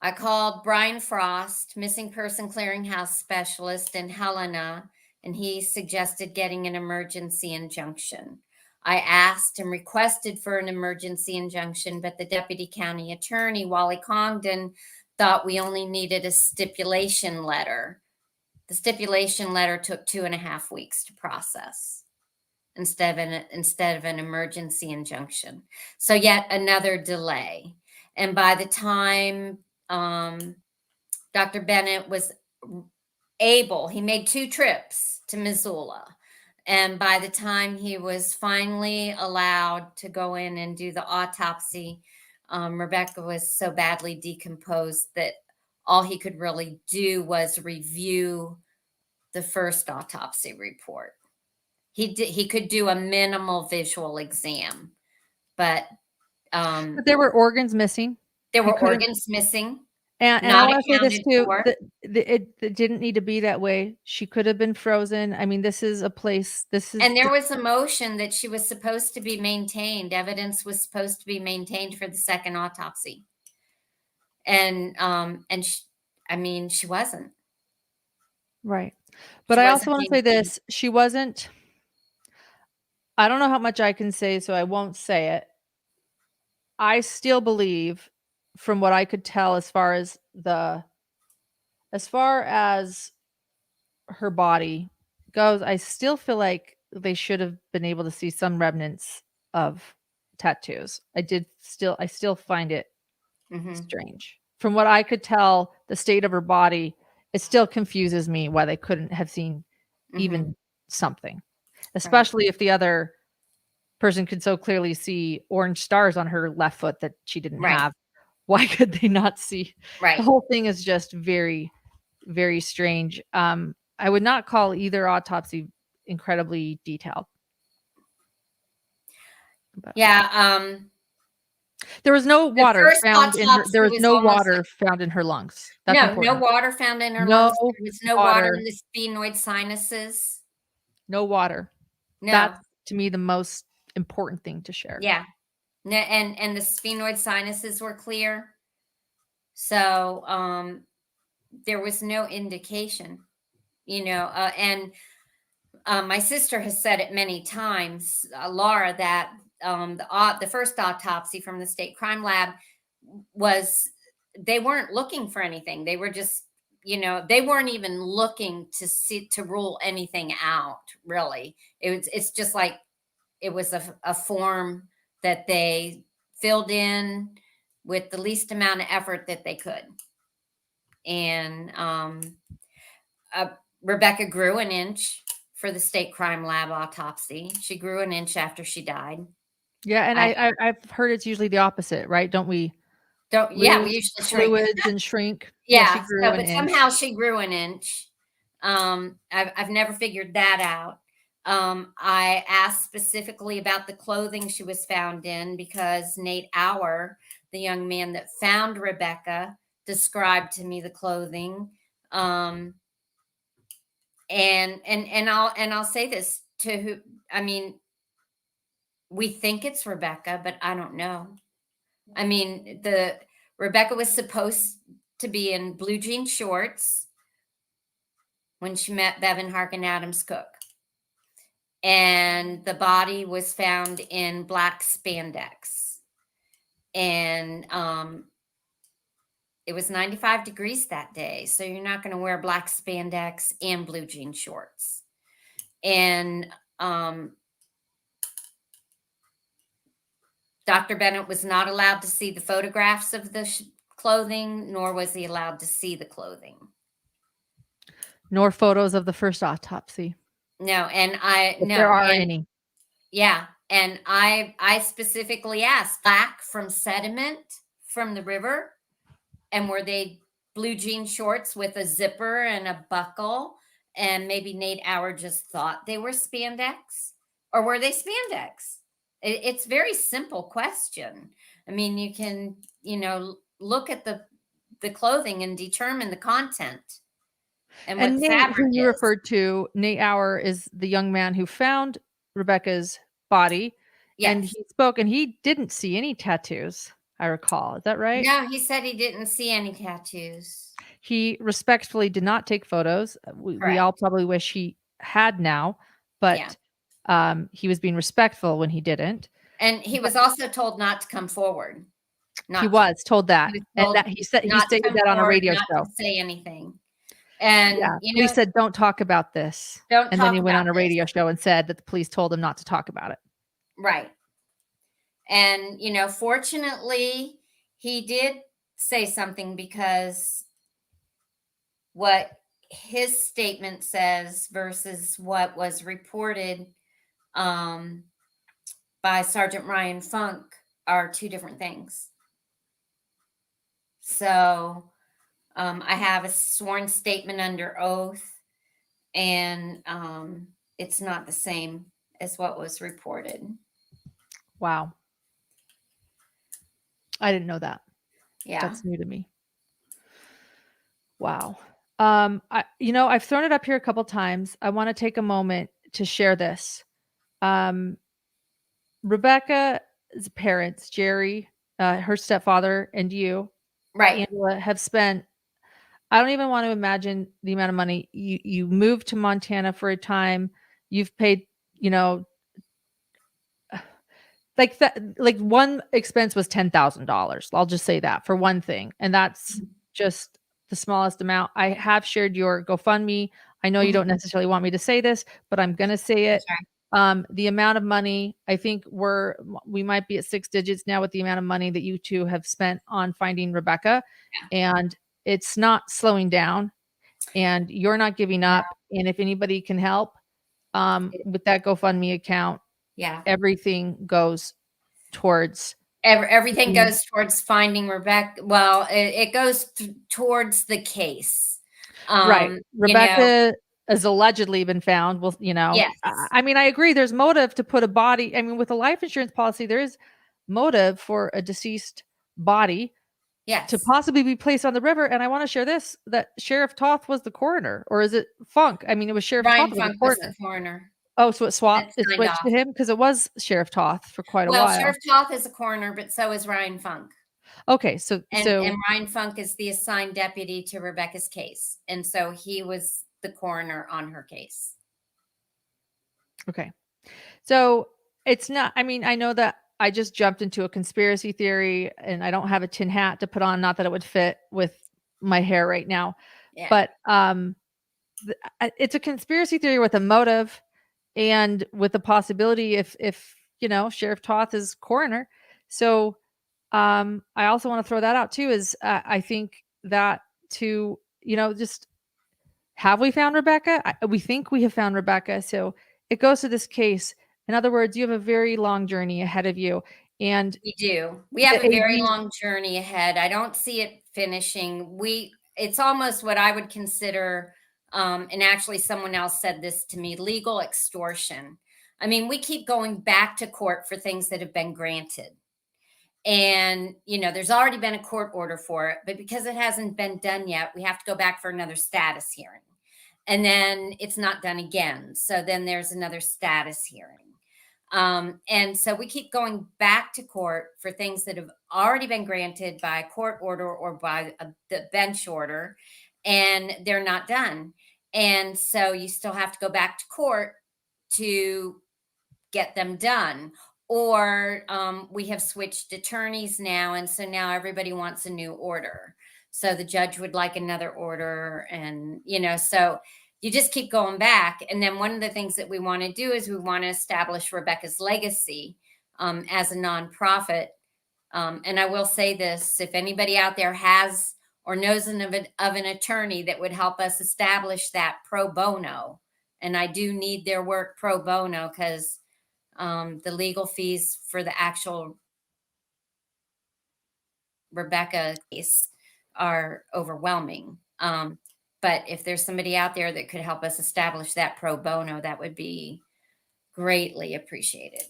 I called Brian Frost, missing person clearinghouse specialist in Helena, and he suggested getting an emergency injunction. I asked and requested for an emergency injunction, but the deputy county attorney, Wally Congdon, thought we only needed a stipulation letter. The stipulation letter took 2.5 weeks to process instead of an emergency injunction. So yet another delay. And by the time Dr. Bennett was able, he made 2 trips to Missoula. And by the time he was finally allowed to go in and do the autopsy, Rebekah was so badly decomposed that all he could really do was review the first autopsy report. He could do a minimal visual exam, but But there were organs missing. there He were couldn't- organs missing. And I not want to say this accounted too, for. it didn't need to be that way. She could have been frozen. I mean, this is a place, And there was a motion that she was supposed to be maintained. Evidence was supposed to be maintained for the second autopsy. And she wasn't. right. But She I wasn't also want to say maintained. this, she wasn't, I don't know how much I can say, so I won't say it. I still believe, from what I could tell, as far as her body goes, I still feel like they should have been able to see some remnants of tattoos. I still find it Mhm. strange. From what I could tell, the state of her body, it still confuses me why they couldn't have seen even Mhm. something, especially if the other person could so clearly see orange stars on her left foot that she didn't Right. have. Why could they not see? Right. The whole thing is just very, very strange. I would not call either autopsy incredibly detailed. But Yeah. there was no water first found in her. autopsy There was was no almost water found in her lungs. That's No important. water found in her No lungs. There was no water water. in the sphenoid sinuses. No water. No. That's, to me, the most important thing to share. Yeah. No, and the sphenoid sinuses were clear. So there was no indication, and my sister has said it many times, Laura, that the first autopsy from the state crime lab they weren't looking for anything. They were just, they weren't even looking to rule anything out, really. It's just like it was a form that they filled in with the least amount of effort that they could. And Rebekah grew an inch for the state crime lab autopsy. She grew an inch after she died. Yeah, and I've heard it's usually the opposite, right? Don't we? We usually shrink. Fluids and shrink. Yeah, she grew but an inch. somehow she grew an inch. I've never figured that out. I asked specifically about the clothing she was found in because Nate Auer, the young man that found Rebekah, described to me the clothing. And I'll say this to who, we think it's Rebekah, but I don't know. Rebekah was supposed to be in blue jean shorts when she met Bevan Harkin Adams Cook. And the body was found in black spandex. And it was 95 degrees that day. So you're not going to wear black spandex and blue jean shorts. And Dr. Bennett was not allowed to see the photographs of the clothing, nor was he allowed to see the clothing. Nor photos of the first autopsy. No, There are any. Yeah, and I specifically asked, black from sediment from the river, and were they blue jean shorts with a zipper and a buckle, and maybe Nate Auer just thought they were spandex, or were they spandex? It's a very simple question. You can, look at the clothing and determine the content. And what Nate, fabric who you is. referred to, Nate Auer, is the young man who found Rebekah's body. Yes. And he spoke, and he didn't see any tattoos, I recall. Is that right? No, he said he didn't see any tattoos. He respectfully did not take photos. We all probably wish he had now, but he was being respectful when he didn't. And he was also told not to come forward. He was told that, he was and told that he said he not to stated come that on a forward, radio not show. to say anything. And, Yeah, you police know, said, "Don't talk about this." don't And then talk he went about on a this. radio show and said that the police told him not to talk about it. Right. And, you know, fortunately, he did say something, because what his statement says versus what was reported by Sergeant Ryan Funk are two different things. So I have a sworn statement under oath, and it's not the same as what was reported. Wow. I didn't know that. Yeah. That's new to me. Wow. I've thrown it up here a couple times. I want to take a moment to share this. Rebekah's parents, Jerry, her stepfather, and you, Right. Angela, have spent, I don't even want to imagine the amount of money. You moved to Montana for a time. You've paid, like that, like one expense was $10,000. I'll just say that for one thing. And that's just the smallest amount. I have shared your GoFundMe. I know you don't necessarily want me to say this, but I'm going to say it. The amount of money, I think we might be at 6 digits now with the amount of money that you two have spent on finding Rebekah. And it's not slowing down, and you're not giving up. And if anybody can help with that GoFundMe account, everything goes towards everything goes towards finding Rebekah. Well, it goes towards the case. Right. Rebekah has allegedly been found. Well, Yes. I mean, I agree. There's motive to put a body. I mean, with a life insurance policy, there is motive for a deceased body to possibly be placed on the river. And I want to share this, that Sheriff Toth was the coroner, or is it Funk? I mean, it was Sheriff Ryan Toth Funk was the coroner. Oh, so it switched off to him, because it was Sheriff Toth for quite a Well, while. Sheriff Toth is a coroner, but so is Ryan Funk. Okay, so And Ryan Funk is the assigned deputy to Rebekah's case, and so he was the coroner on her case. Okay, so it's not. I mean, I know that I just jumped into a conspiracy theory, and I don't have a tin hat to put on. Not that it would fit with my hair right now, but it's a conspiracy theory with a motive, and with the possibility if Sheriff Toth is coroner. So I also want to throw that out too, is I think that to, just, have we found Rebekah? We think we have found Rebekah. So it goes to this case. In other words, you have a very long journey ahead of you. And we do. We have a very long journey ahead. I don't see it finishing. It's almost what I would consider, and actually someone else said this to me, legal extortion. I mean, we keep going back to court for things that have been granted. And, there's already been a court order for it, but because it hasn't been done yet, we have to go back for another status hearing. And then it's not done again. So then there's another status hearing. And so we keep going back to court for things that have already been granted by a court order or by the bench order, and they're not done. And so you still have to go back to court to get them done. Or we have switched attorneys now, and so now everybody wants a new order. So the judge would like another order, and so you just keep going back. And then one of the things that we want to do is we want to establish Rebekah's legacy as a nonprofit. And I will say this: if anybody out there has or knows of an attorney that would help us establish that pro bono, and I do need their work pro bono, because the legal fees for the actual Rebekah case are overwhelming. But if there's somebody out there that could help us establish that pro bono, that would be greatly appreciated.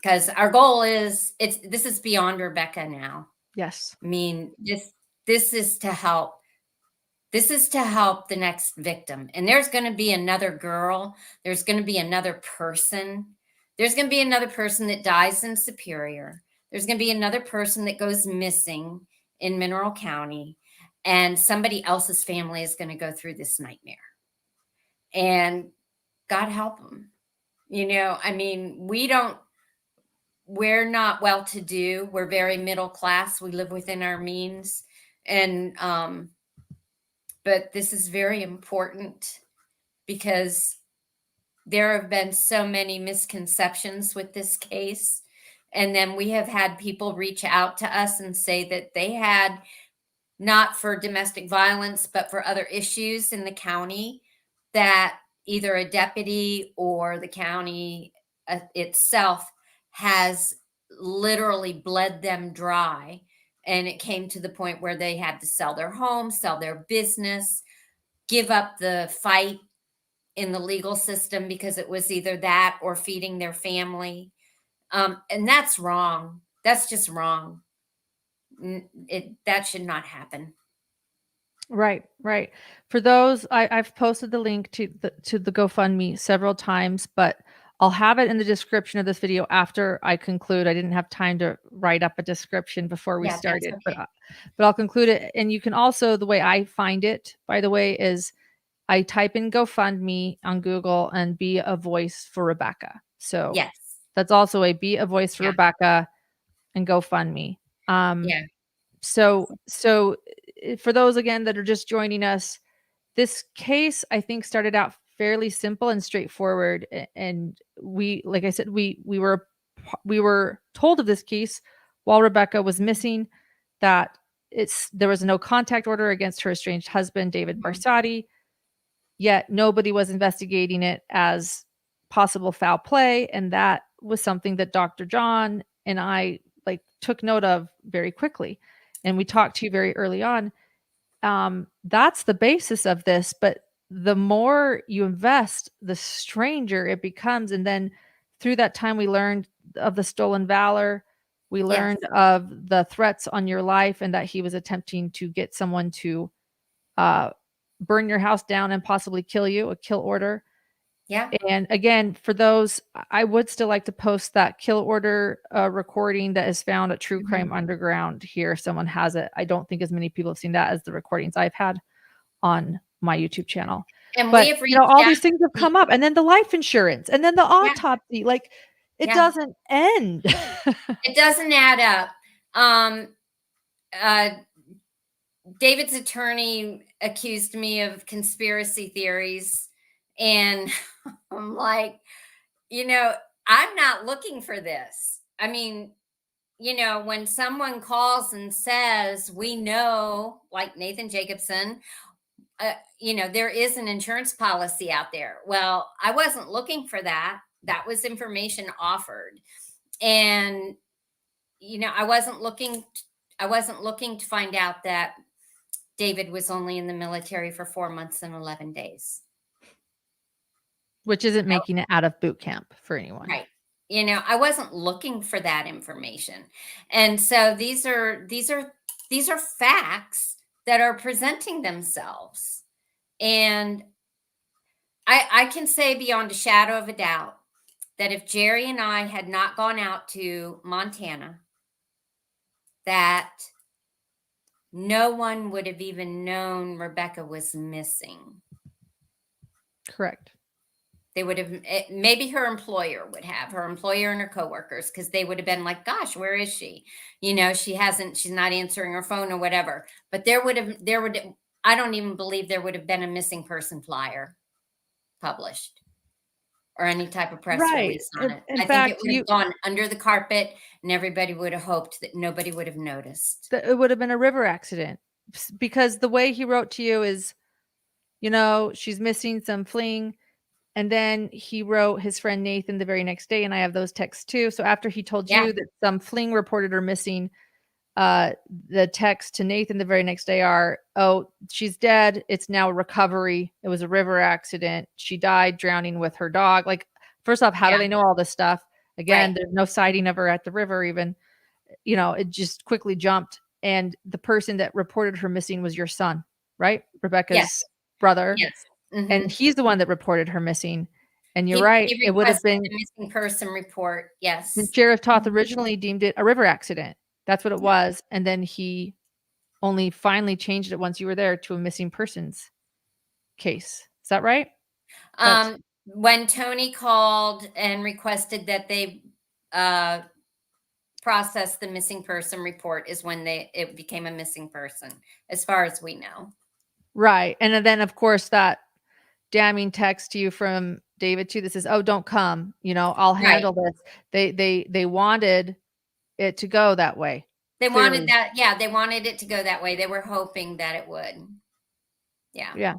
Because our goal is, this is beyond Rebekah now. Yes. I mean, this is to help. This is to help the next victim. And there's going to be another girl. There's going to be another person. There's going to be another person that dies in Superior. There's going to be another person that goes missing in Mineral County. And somebody else's family is going to go through this nightmare. And God help them. I mean, we're not well to do. We're very middle class. We live within our means. And but this is very important because there have been so many misconceptions with this case. And then we have had people reach out to us and say that they had, not for domestic violence, but for other issues in the county, that either a deputy or the county itself has literally bled them dry. And it came to the point where they had to sell their home, sell their business, give up the fight in the legal system because it was either that or feeding their family. And that's wrong. That's just wrong. That should not happen. Right, right. For those, I've posted the link to the GoFundMe several times, but I'll have it in the description of this video after I conclude. I didn't have time to write up a description before we Yeah, that's started, okay. but I'll conclude it. And you can also, the way I find it, by the way, is I type in GoFundMe on Google and be a voice for Rebekah. So Yes. that's also a be a voice for Yeah. Rebekah and GoFundMe. Yeah. So for those again that are just joining us, this case I think started out fairly simple and straightforward, and we, like I said, we were told of this case while Rebekah was missing, that there was a no contact order against her estranged husband David Barsotti, yet nobody was investigating it as possible foul play, and that was something that Dr. John and I took note of very quickly, and we talked to you very early on. That's the basis of this, but the more you invest, the stranger it becomes. And then through that time, we learned of the stolen valor. We learned of the threats on your life and that he was attempting to get someone to burn your house down and possibly kill you, a kill order. Yeah. And again, for those, I would still like to post that kill order recording that is found at True Crime Underground here. If someone has it. I don't think as many people have seen that as the recordings I've had on my YouTube channel. And but we have all these things have come up, and then the life insurance, and then the autopsy. It doesn't end. It doesn't add up. David's attorney accused me of conspiracy theories, and I'm like, I'm not looking for this. I mean, when someone calls and says, we know, like Nathan Jacobson, there is an insurance policy out there. Well, I wasn't looking for that. That was information offered. And, I wasn't looking to find out that David was only in the military for 4 months and 11 days. Which isn't making it out of boot camp for anyone. Right. I wasn't looking for that information. And so these are facts that are presenting themselves. And I can say beyond a shadow of a doubt that if Jerry and I had not gone out to Montana, that no one would have even known Rebekah was missing. Correct. They would have, maybe her employer and her coworkers, because they would have been like, gosh, where is she? She's not answering her phone or whatever. But I don't even believe there would have been a missing person flyer published or any type of press release on it. I think it would have gone under the carpet, and everybody would have hoped that nobody would have noticed. It would have been a river accident, because the way he wrote to you is, she's missing some fling. And then he wrote his friend Nathan the very next day, and I have those texts too. So after he told you that some fling reported her missing, the text to Nathan the very next day are, oh, she's dead. It's now a recovery. It was a river accident. She died drowning with her dog. First off, how do they know all this stuff? Again, there's no sighting of her at the river even. It just quickly jumped. And the person that reported her missing was your son, right? Rebekah's brother. Yes. Mm-hmm. And he's the one that reported her missing. And you're right. It would have been a missing person report. Yes. Sheriff Toth originally deemed it a river accident. That's what it was. And then he only finally changed it once you were there to a missing persons case. Is that right? When Tony called and requested that they processed the missing person report is when it became a missing person, as far as we know. Right. And then of course that damning text to you from David too that says, "Oh, don't come. I'll handle this." They wanted it to go that way. They Clearly. wanted that. Yeah, they wanted it to go that way. They were hoping that it would. Yeah. Yeah.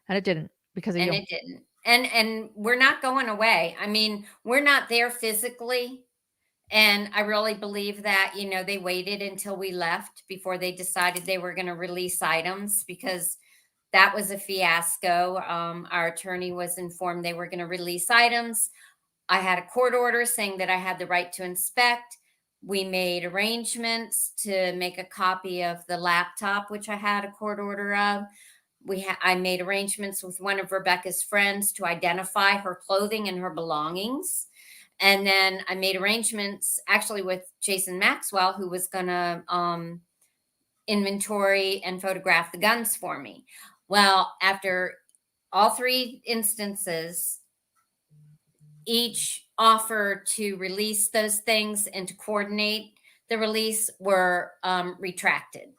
And it didn't because of And you. it didn't. And we're not going away. I mean, we're not there physically. And I really believe that, they waited until we left before they decided they were going to release items, because that was a fiasco. Our attorney was informed they were going to release items. I had a court order saying that I had the right to inspect. We made arrangements to make a copy of the laptop, which I had a court order of. I made arrangements with one of Rebekah's friends to identify her clothing and her belongings. And then I made arrangements actually with Jason Maxwell, who was going to inventory and photograph the guns for me. Well, after all 3 instances, each offer to release those things and to coordinate the release were retracted.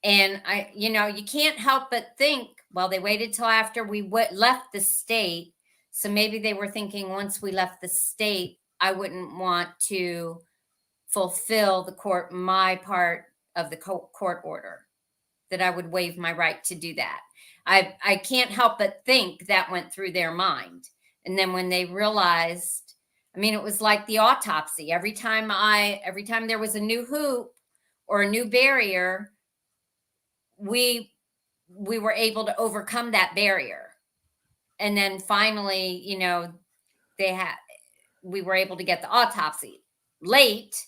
And you can't help but think, well, they waited till after we left the state. So maybe they were thinking once we left the state, I wouldn't want to fulfill my part of the court order, that I would waive my right to do that. I can't help but think that went through their mind. And then when they realized, it was like the autopsy. Every time there was a new hoop or a new barrier, we were able to overcome that barrier. And then finally, we were able to get the autopsy late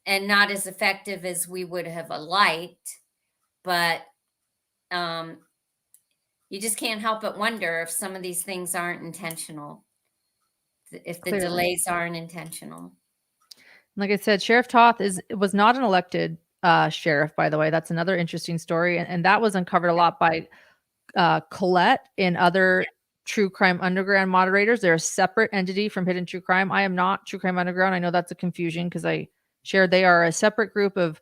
and not as effective as we would have liked. But you just can't help but wonder if some of these things aren't intentional, if the delays aren't intentional. Like I said, Sheriff Toth was not an elected sheriff, by the way. That's another interesting story. And that was uncovered a lot by Colette and other True Crime Underground moderators. They're a separate entity from Hidden True Crime. I am not True Crime Underground. I know that's a confusion because I shared they are a separate group of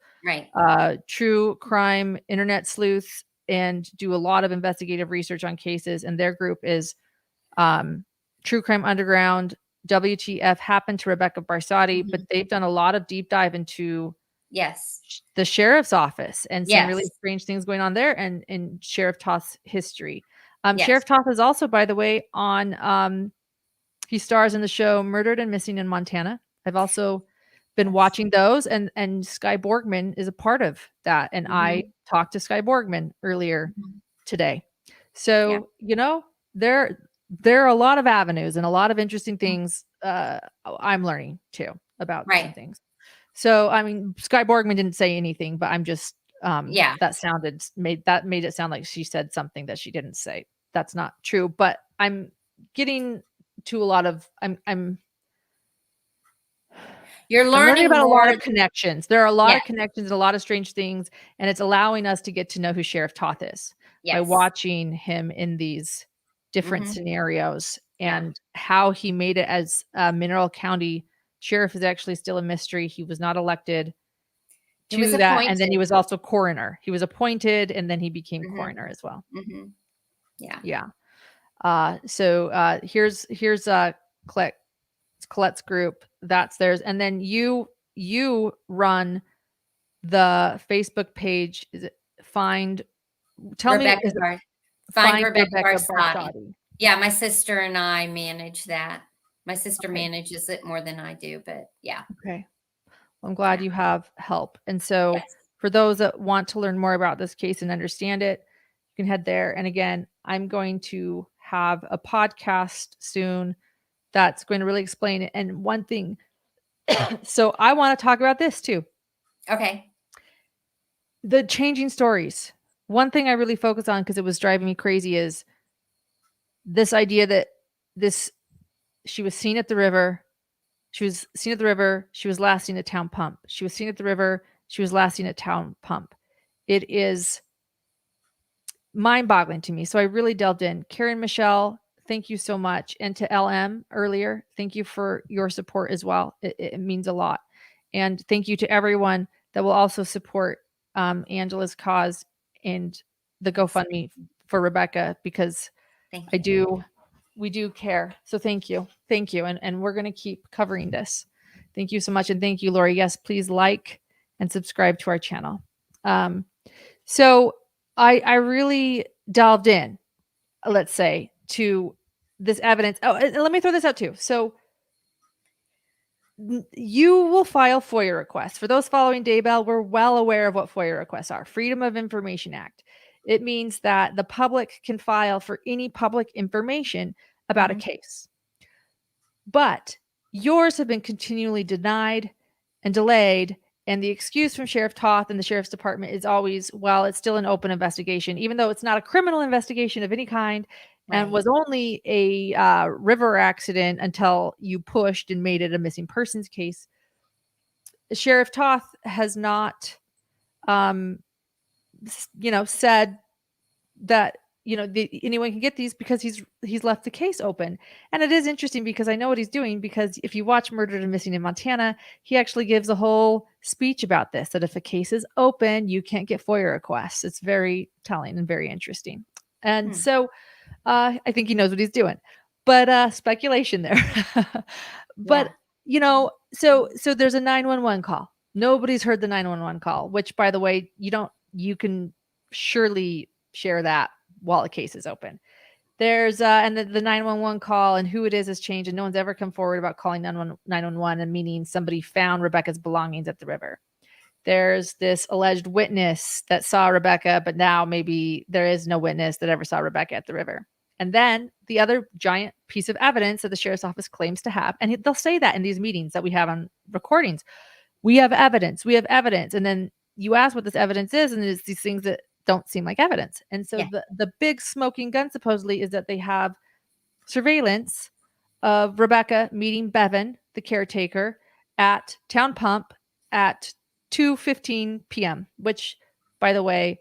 true crime internet sleuths and do a lot of investigative research on cases. And their group is True Crime Underground. WTF happened to Rebekah Barsotti, but they've done a lot of deep dive into the sheriff's office and some really strange things going on there and in Sheriff Toth's history. Sheriff Toth is also, by the way, on he stars in the show Murdered and Missing in Montana. I've also been watching those, and Skye Borgman is a part of that. And I talked to Skye Borgman earlier today. So, there are a lot of avenues and a lot of interesting things I'm learning too about some things. So, Skye Borgman didn't say anything, but I'm just, that made it sound like she said something that she didn't say. That's not true, but I'm getting to a lot of, you're learning about more. A lot of connections. There are a lot of connections and a lot of strange things, and it's allowing us to get to know who Sheriff Toth is by watching him in these different scenarios and how he made it as a Mineral County sheriff is actually still a mystery. He was not elected to that, appointed. And then he was also coroner. He was appointed, and then he became coroner as well. So here's Colette's group. That's theirs, and then you run the Facebook page. Is it Find Rebekah Barsotti. Yeah, my sister and I manage that. My sister manages it more than I do, but yeah. Okay. Well, I'm glad you have help. And so for those that want to learn more about this case and understand it, you can head there. And again, I'm going to have a podcast soon that's going to really explain it. And one thing, so I want to talk about this too. Okay. The changing stories. One thing I really focus on because it was driving me crazy is this idea that she was seen at the river. She was seen at the river. She was last seen at Town Pump. She was seen at the river. She was last seen at Town Pump. It is mind-boggling to me. So I really delved in. Karen Michelle, thank you so much. And to LM earlier, thank you for your support as well. It means a lot. And thank you to everyone that will also support Angela's cause and the GoFundMe for Rebekah, because Thank you. we do care. So thank you. Thank you. And we're going to keep covering this. Thank you so much. And thank you, Lori. Yes, please like and subscribe to our channel. So I really delved in, let's say, to this evidence. Oh, and let me throw this out too. So you will file FOIA requests. For those following Daybell, we're well aware of what FOIA requests are. Freedom of Information Act. It means that the public can file for any public information about a case. But yours have been continually denied and delayed. And the excuse from Sheriff Toth and the Sheriff's Department is always, well, it's still an open investigation, even though it's not a criminal investigation of any kind, and was only a river accident until you pushed and made it a missing persons case. Sheriff Toth has not, said that anyone can get these because he's left the case open. And it is interesting because I know what he's doing, because if you watch Murdered and Missing in Montana, he actually gives a whole speech about this, that if a case is open, you can't get FOIA requests. It's very telling and very interesting. And so I think he knows what he's doing, but speculation there. But so there's a 911 call. Nobody's heard the 911 call, which, by the way, you can surely share that while a case is open. There's and the 911 call and who it is has changed, and no one's ever come forward about calling 911 and meaning somebody found Rebekah's belongings at the river. There's this alleged witness that saw Rebekah, but now maybe there is no witness that ever saw Rebekah at the river. And then the other giant piece of evidence that the sheriff's office claims to have, and they'll say that in these meetings that we have on recordings, we have evidence. And then you ask what this evidence is, and it's these things that don't seem like evidence. And so the big smoking gun supposedly is that they have surveillance of Rebekah meeting Bevan, the caretaker, at Town Pump at 2:15 p.m., which, by the way,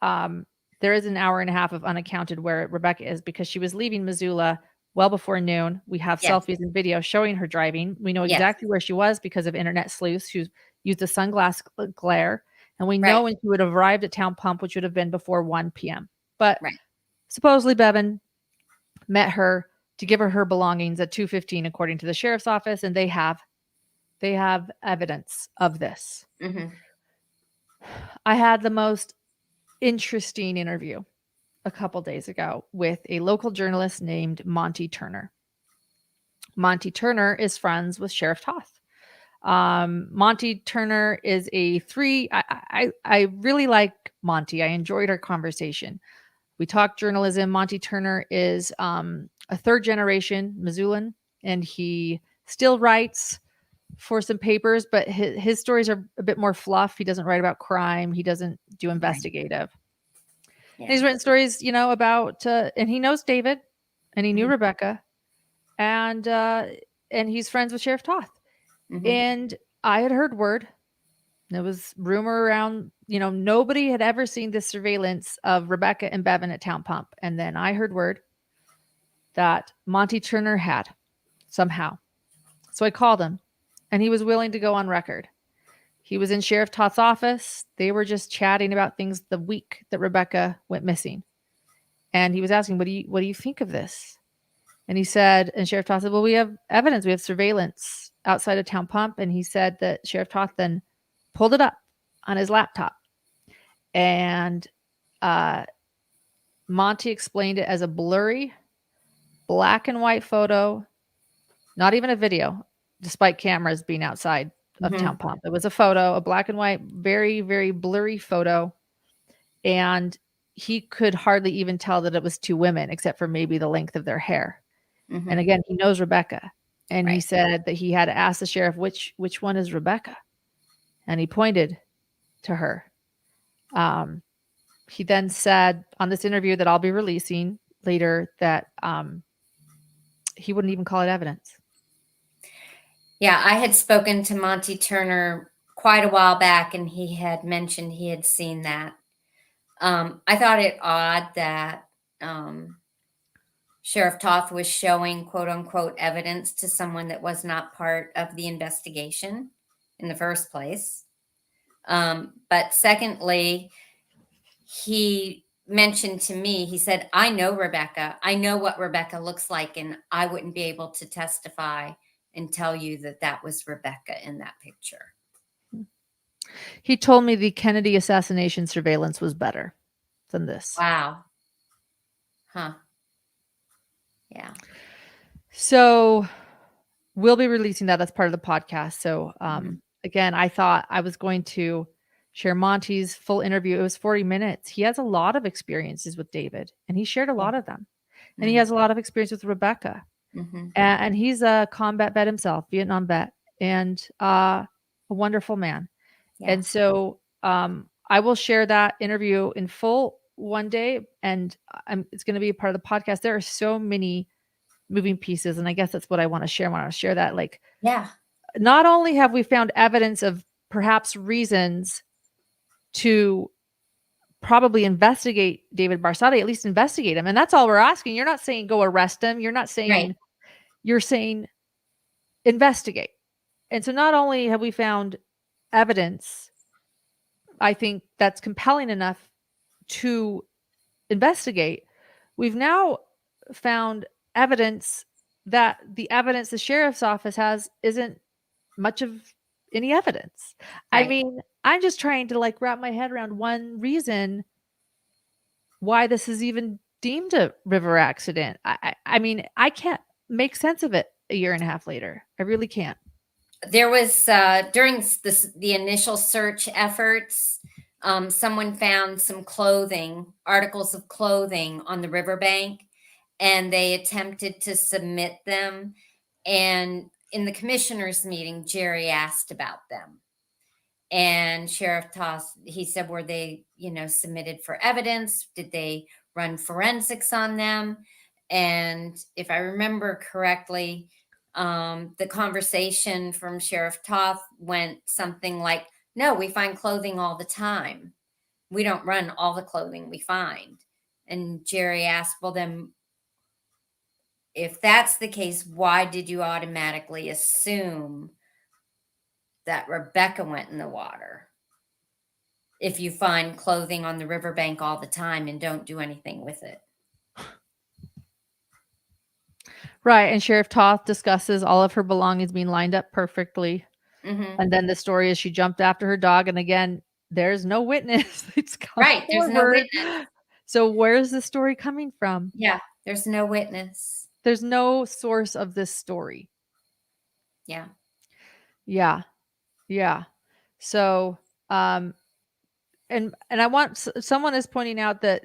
there is an hour and a half of unaccounted where Rebekah is, because she was leaving Missoula well before noon. We have selfies and video showing her driving. We know exactly where she was because of internet sleuths who used the sunglass glare. And we know when she would have arrived at Town Pump, which would have been before 1 p.m. But supposedly Bevan met her to give her belongings at 2:15, according to the sheriff's office. And they have evidence of this. I had the most interesting interview a couple days ago with a local journalist named Monty Turner. Monty Turner is friends with Sheriff Toth. Monty Turner is I really like Monty. I enjoyed our conversation. We talked journalism. Monty Turner is a third generation Missoulian, and he still writes for some papers, but his stories are a bit more fluff. He doesn't write about crime. He doesn't do investigative. And he's written stories, about, and he knows David, and he knew Rebekah, and he's friends with Sheriff Toth. And I had heard word, there was rumor around, nobody had ever seen this surveillance of Rebekah and Bevan at Town Pump. And then I heard word that Monty Turner had somehow. So I called him, and he was willing to go on record. He was in Sheriff Toth's office. They were just chatting about things the week that Rebekah went missing. And he was asking, what do you think of this? And he said, and Sheriff Toth said, well, we have evidence. We have surveillance outside of Town Pump. And he said that Sheriff Toth then pulled it up on his laptop. And Monty explained it as a blurry black and white photo, not even a video, despite cameras being outside of Town Pump. It was a photo, a black and white, very, very blurry photo. And he could hardly even tell that it was two women, except for maybe the length of their hair. And again, he knows Rebekah. And he said that he had to ask the sheriff, which one is Rebekah? And he pointed to her. He then said on this interview that I'll be releasing later that he wouldn't even call it evidence. Yeah, I had spoken to Monty Turner quite a while back, and he had mentioned he had seen that. I thought it odd that Sheriff Toth was showing quote unquote evidence to someone that was not part of the investigation. in the first place. But secondly, he mentioned to me, he said, I know Rebekah. I know what Rebekah looks like, and I wouldn't be able to testify and tell you that that was Rebekah in that picture. He told me the Kennedy assassination surveillance was better than this. Wow. Huh. Yeah. So we'll be releasing that as part of the podcast. So again, I thought I was going to share Monty's full interview. It was 40 minutes. He has a lot of experiences with David, and he shared a lot of them. And he has a lot of experience with Rebekah. And he's a combat vet himself, Vietnam vet, and a wonderful man. Yeah. And so I will share that interview in full one day, and it's going to be a part of the podcast. There are so many moving pieces, and I guess that's what I want to share. I want to share that, like, Yeah. not only have we found evidence of perhaps reasons to probably investigate David Barsotti, at least investigate him, and that's all we're asking. You're not saying go arrest him. You're not saying, Right. you're saying investigate. And so not only have we found evidence, I think that's compelling enough to investigate, we've now found evidence that the evidence the sheriff's office has isn't much of any evidence. I Right. mean, I'm just trying to like wrap my head around one reason why this is even deemed a river accident. I mean, I can't make sense of it a year and a half later. I really can't. There was during the initial search efforts, someone found some articles of clothing on the riverbank, and they attempted to submit them. And in the commissioners' meeting, Jerry asked about them. And Sheriff Toss, he said, were they, submitted for evidence? Did they run forensics on them? And if I remember correctly, the conversation from Sheriff Toth went something like, no, we find clothing all the time. We don't run all the clothing we find. And Jerry asked, well, then, if that's the case, why did you automatically assume that Rebekah went in the water if you find clothing on the riverbank all the time and don't do anything with it? Right. And Sheriff Toth discusses all of her belongings being lined up perfectly. And then the story is she jumped after her dog. And again, there's no witness. It's Right. There's no witness. So where's the story coming from? Yeah. There's no witness. There's no source of this story. Yeah. Yeah. Yeah. So, and I want, someone is pointing out that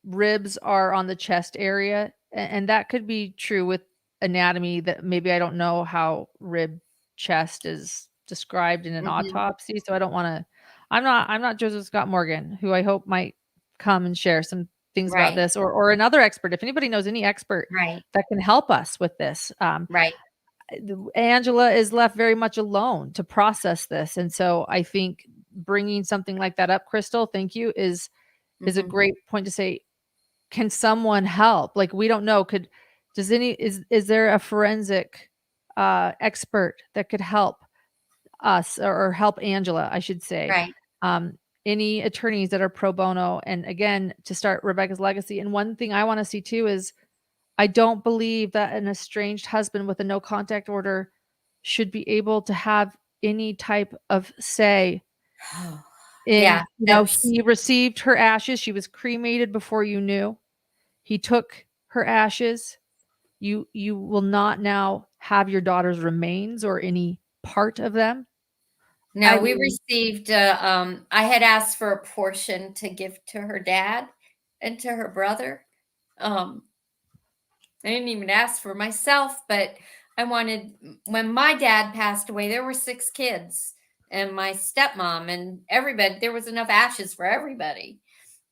ribs are on the chest area, and that could be true with anatomy, that maybe I don't know how rib chest is described in an autopsy. So I don't want to, I'm not Joseph Scott Morgan, who I hope might come and share some things about this, or another expert. If anybody knows any expert that can help us with this. Angela is left very much alone to process this. And so I think bringing something like that up, Crystal, thank you, is a great point to say, can someone help? Like, we don't know. Is there a forensic expert that could help us, or help Angela, I should say? Any attorneys that are pro bono, and again, to start Rebekah's legacy. And one thing I want to see too is, I don't believe that an estranged husband with a no contact order should be able to have any type of say in, he received her ashes. She was cremated before you knew. He took her ashes. You will not now have your daughter's remains or any part of them. No, we received, I had asked for a portion to give to her dad and to her brother. I didn't even ask for myself, but I wanted, when my dad passed away, there were 6 kids and my stepmom and everybody, there was enough ashes for everybody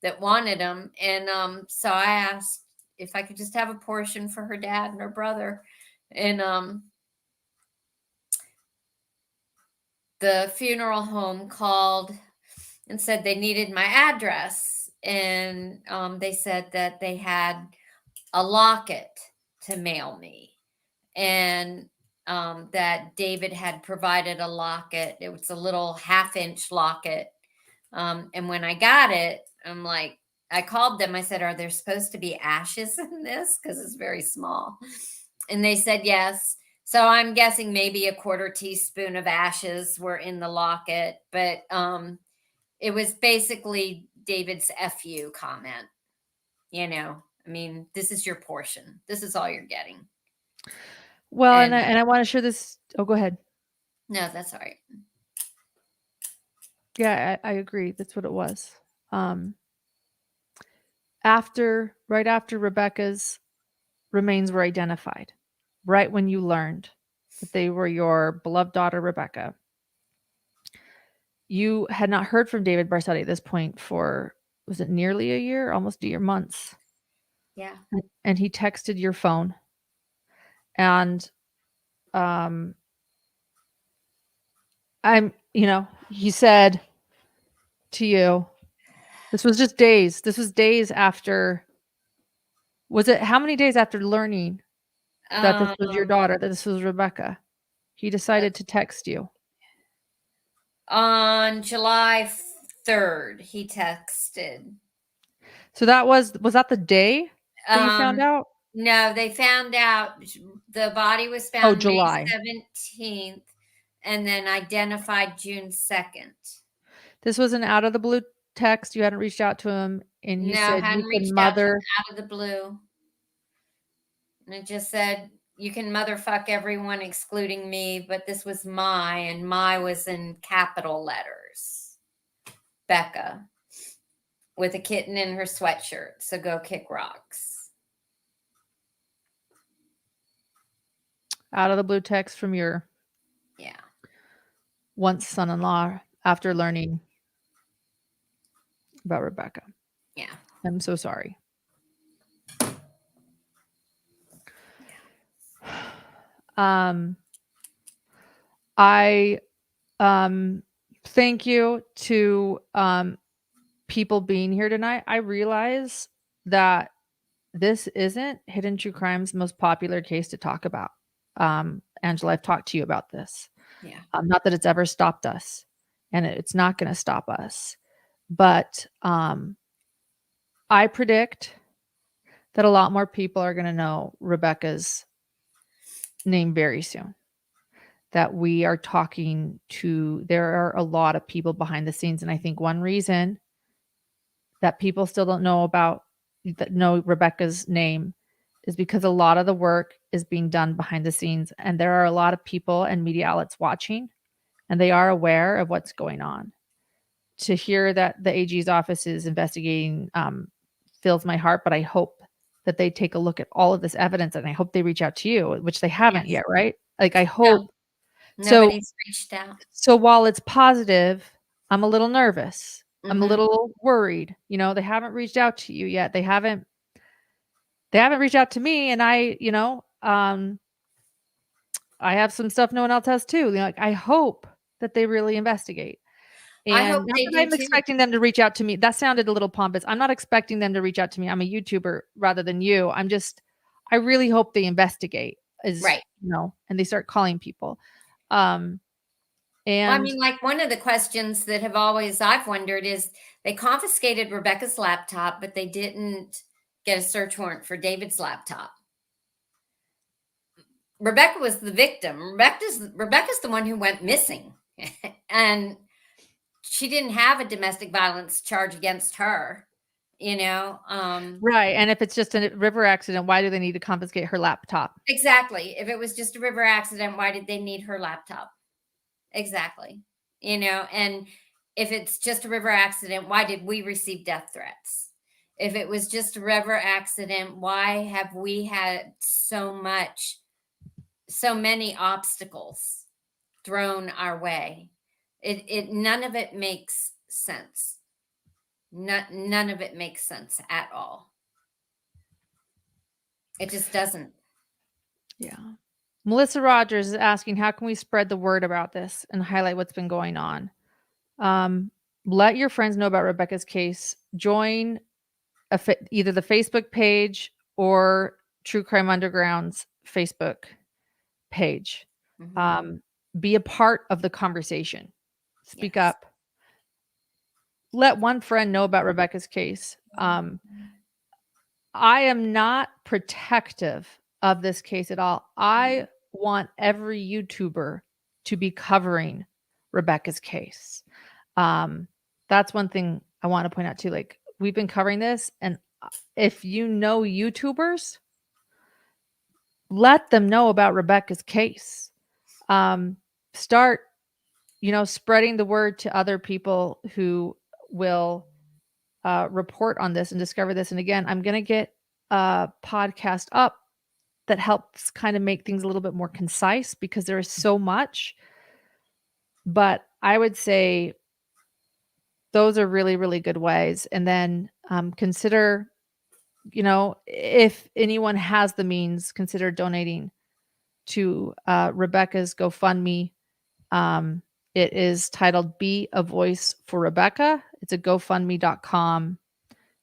that wanted them. And so I asked if I could just have a portion for her dad and her brother. And the funeral home called and said they needed my address. And they said that they had a locket to mail me. And that David had provided a locket. It was a little 1/2-inch locket. And when I got it, I'm like, I called them. I said, "Are there supposed to be ashes in this? Because it's very small." And they said yes. So I'm guessing maybe a 1/4 teaspoon of ashes were in the locket. But it was basically David's FU comment. You know, I mean, this is your portion. This is all you're getting. Well, and And I want to share this. Oh, go ahead. no, that's all right. Yeah, I agree. That's what it was. Right after Rebekah's remains were identified, right when you learned that they were your beloved daughter, Rebekah, you had not heard from David Barsotti at this point for, was it nearly a year? Almost a year, months. Yeah. And he texted your phone. And he said to you, this was just days. This was days after. Was it how many days after learning that this was your daughter, that this was Rebekah? He decided to text you. On July 3rd, he texted. So was that the day that you found out? No, they found out the body was found July. May 17th and then identified June 2nd. This was an out of the blue text. You hadn't reached out to him, and he said hadn't you can reached out to him out of the blue. And it just said, "You can motherfuck everyone excluding me, but this was and my was in capital letters. Becca, with a kitten in her sweatshirt, so go kick rocks." Out of the blue text from your once son-in-law after learning about Rebekah. Yeah. I'm so sorry. I thank you to people being here tonight. I realize that this isn't Hidden True Crime's most popular case to talk about. Angela, I've talked to you about this. Yeah. Not that it's ever stopped us, and it's not going to stop us. But I predict that a lot more people are going to know Rebekah's name very soon. That we are talking to, there are a lot of people behind the scenes. And I think one reason that people still don't know Rebekah's name is because a lot of the work is being done behind the scenes. And there are a lot of people and media outlets watching, and they are aware of what's going on. To hear that the AG's office is investigating fills my heart, but I hope that they take a look at all of this evidence, and I hope they reach out to you, which they haven't yet, right? Like, I hope. No, nobody's reached out. So while it's positive, I'm a little nervous. I'm a little worried. They haven't reached out to you yet. They haven't reached out to me, and I have some stuff no one else has too. Like, I hope that they really investigate. And I hope they do I'm too. expecting them to reach out to me. That sounded a little pompous. I'm not expecting them to reach out to me. I'm a YouTuber rather than you. I really hope they investigate. Right. And they start calling people. And I mean, like, one of the questions that I've wondered is, they confiscated Rebekah's laptop, but they didn't get a search warrant for David's laptop. Rebekah was the victim. Rebekah's the one who went missing. And she didn't have a domestic violence charge against her, Right. And if it's just a river accident, why do they need to confiscate her laptop? Exactly. If it was just a river accident, why did they need her laptop? Exactly. And if it's just a river accident, why did we receive death threats? If it was just a river accident, why have we had so many obstacles thrown our way? None of it makes sense. None of it makes sense at all. It just doesn't. Yeah. Melissa Rogers is asking, how can we spread the word about this and highlight what's been going on? Let your friends know about Rebekah's case. Join either the Facebook page or True Crime Underground's Facebook page. Mhm. Be a part of the conversation. Speak Yes. up. Let one friend know about Rebekah's case. I am not protective of this case at all. I want every YouTuber to be covering Rebekah's case. That's one thing I want to point out too. Like, we've been covering this, and if you know YouTubers, let them know about Rebekah's case. Start, spreading the word to other people who will report on this and discover this. And again, I'm going to get a podcast up that helps kind of make things a little bit more concise because there is so much. But I would say those are really, really good ways. And then consider, if anyone has the means, consider donating to Rebekah's GoFundMe. It is titled Be a Voice for Rebekah. It's a GoFundMe.com.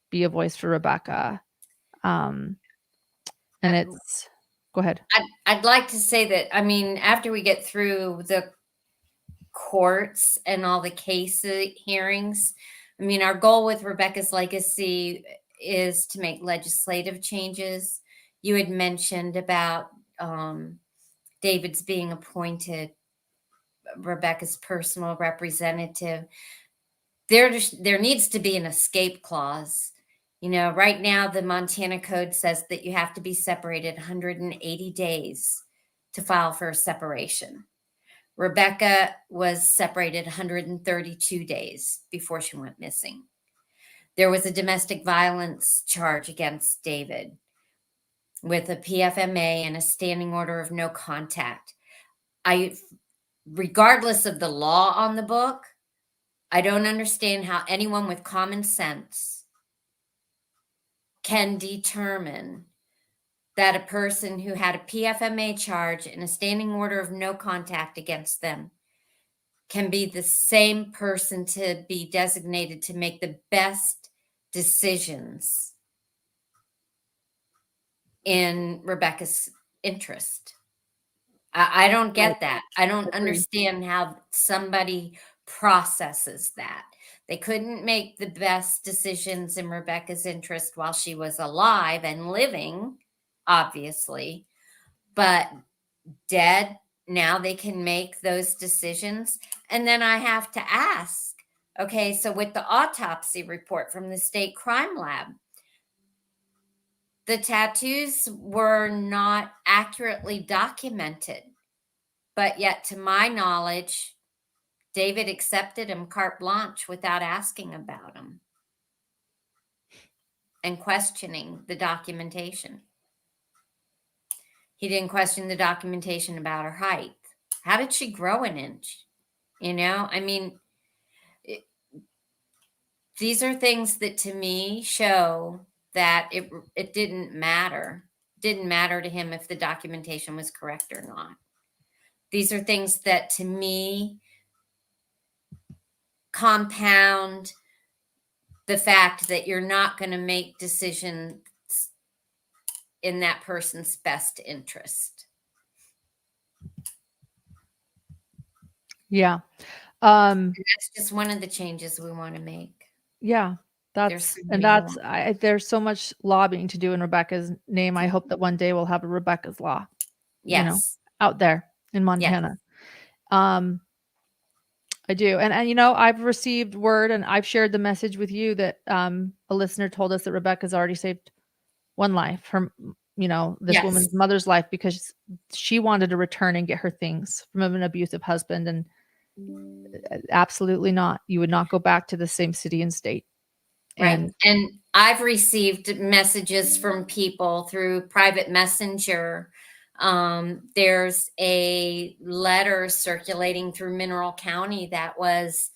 Be a Voice for Rebekah. And it's, go ahead. I'd like to say that, I mean, after we get through the courts and all the case hearings, I mean, our goal with Rebekah's Legacy is to make legislative changes. You had mentioned about David's being appointed Rebekah's personal representative. There needs to be an escape clause. Right now, the Montana Code says that you have to be separated 180 days to file for a separation. Rebekah was separated 132 days before she went missing. There was a domestic violence charge against David with a PFMA and a standing order of no contact. Regardless of the law on the book, I don't understand how anyone with common sense can determine that a person who had a PFMA charge and a standing order of no contact against them can be the same person to be designated to make the best decisions in Rebekah's interest. I don't get that. I don't understand how somebody processes that. They couldn't make the best decisions in Rebekah's interest while she was alive and living, obviously, but dead, now they can make those decisions. And then I have to ask, okay, so with the autopsy report from the state crime lab, the tattoos were not accurately documented, but yet, to my knowledge, David accepted him carte blanche without asking about him and questioning the documentation. He didn't question the documentation about her height. How did she grow an inch? I mean, these are things that to me show that it didn't matter. Didn't matter to him if the documentation was correct or not. These are things that to me compound the fact that you're not going to make decisions in that person's best interest. Yeah. That's just one of the changes we want to make. Yeah. There's so much lobbying to do in Rebekah's name. I hope that one day we'll have a Rebekah's Law, Yes. out there in Montana. Yes. I do. And I've received word and I've shared the message with you that a listener told us that Rebekah's already saved one life, her, this woman's mother's life, because she wanted to return and get her things from an abusive husband. And absolutely not. You would not go back to the same city and state. Right. And I've received messages from people through private messenger. There's a letter circulating through Mineral County that was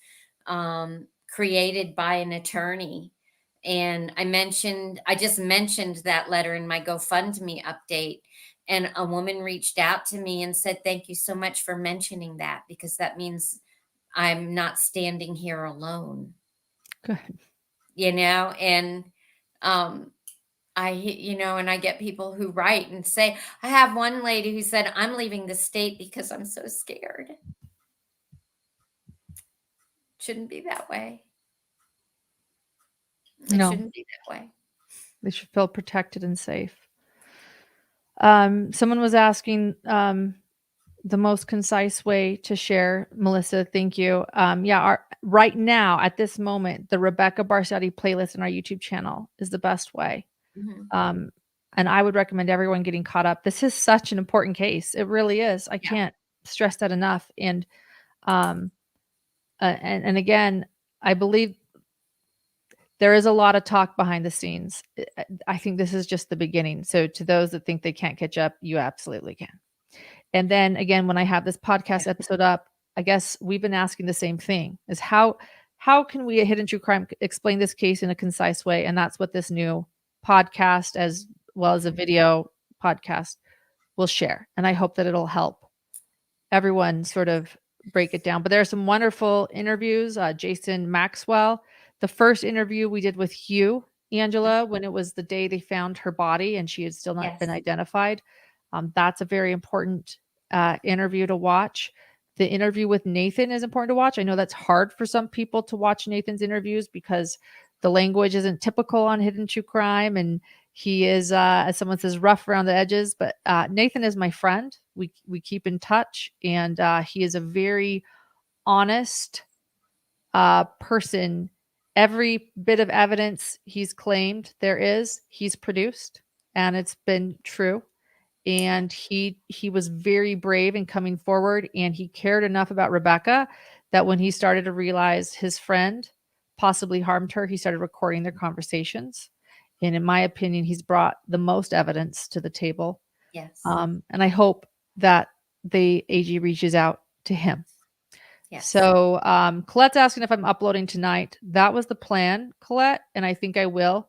created by an attorney. And I just mentioned that letter in my GoFundMe update. And a woman reached out to me and said, "Thank you so much for mentioning that, because that means I'm not standing here alone." Good. And and I get people who write and say, I have one lady who said, I'm leaving the state because I'm so scared. Shouldn't be that way. It No, shouldn't be that way. they should feel protected and safe. Someone was asking the most concise way to share. Melissa, thank you. Right now, at this moment, the Rebekah Barsotti playlist in our YouTube channel is the best way. Mhm. And I would recommend everyone getting caught up. This is such an important case. It really is. I Yeah. can't stress that enough. And again, I believe there is a lot of talk behind the scenes. I think this is just the beginning. So to those that think they can't catch up, you absolutely can. And then again, when I have this podcast episode up, I guess we've been asking the same thing: is how can we at Hidden True Crime explain this case in a concise way? And that's what this new podcast, as well as a video podcast, will share. And I hope that it'll help everyone sort of break it down. But there are some wonderful interviews. Jason Maxwell, the first interview we did with Hugh, Angela, when it was the day they found her body and she had still not been Yes. identified. That's a very important interview to watch. The interview with Nathan is important to watch. I know that's hard for some people to watch Nathan's interviews because the language isn't typical on Hidden True Crime, and he is, as someone says, rough around the edges. But Nathan is my friend. We keep in touch, and he is a very honest person. Every bit of evidence he's claimed he's produced, and it's been true. And he was very brave in coming forward, and he cared enough about Rebekah that when he started to realize his friend possibly harmed her, he started recording their conversations. And in my opinion, he's brought the most evidence to the table. Yes. And I hope that the AG reaches out to him. Yes. So Colette's asking if I'm uploading tonight. That was the plan, Colette, and I think I will.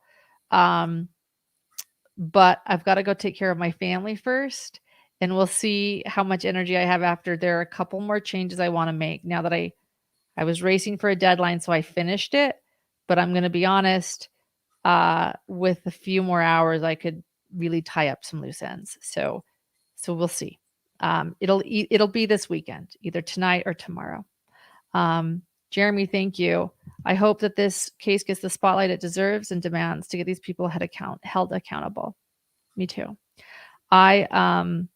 But I've got to go take care of my family first, and we'll see how much energy I have after. There are a couple more changes I want to make now that I was racing for a deadline, so I finished it. But I'm going to be honest, with a few more hours, I could really tie up some loose ends. So we'll see. It'll be this weekend, either tonight or tomorrow. Jeremy, thank you. I hope that this case gets the spotlight it deserves and demands to get these people held accountable. Me too. Barbara's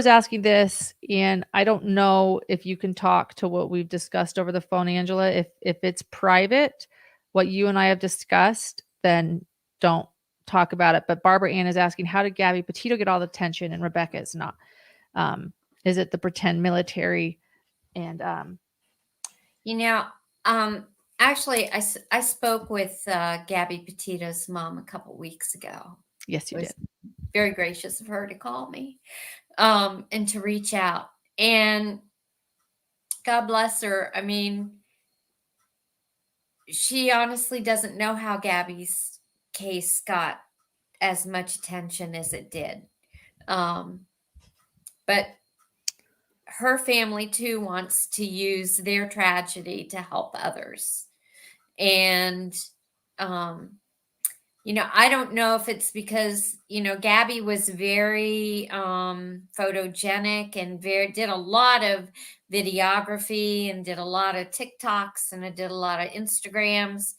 asking this, and I don't know if you can talk to what we've discussed over the phone, Angela. If it's private, what you and I have discussed, then don't talk about it. But Barbara Ann is asking, how did Gabby Petito get all the attention and Rebekah is not? Is it the pretend military? And actually, I spoke with Gabby Petito's mom a couple weeks ago. Yes, you did. Very gracious of her to call me and to reach out. And God bless her. I mean, she honestly doesn't know how Gabby's case got as much attention as it did. But her family too wants to use their tragedy to help others. And, I don't know if it's because, Gabby was very photogenic and did a lot of videography and did a lot of TikToks and did a lot of Instagrams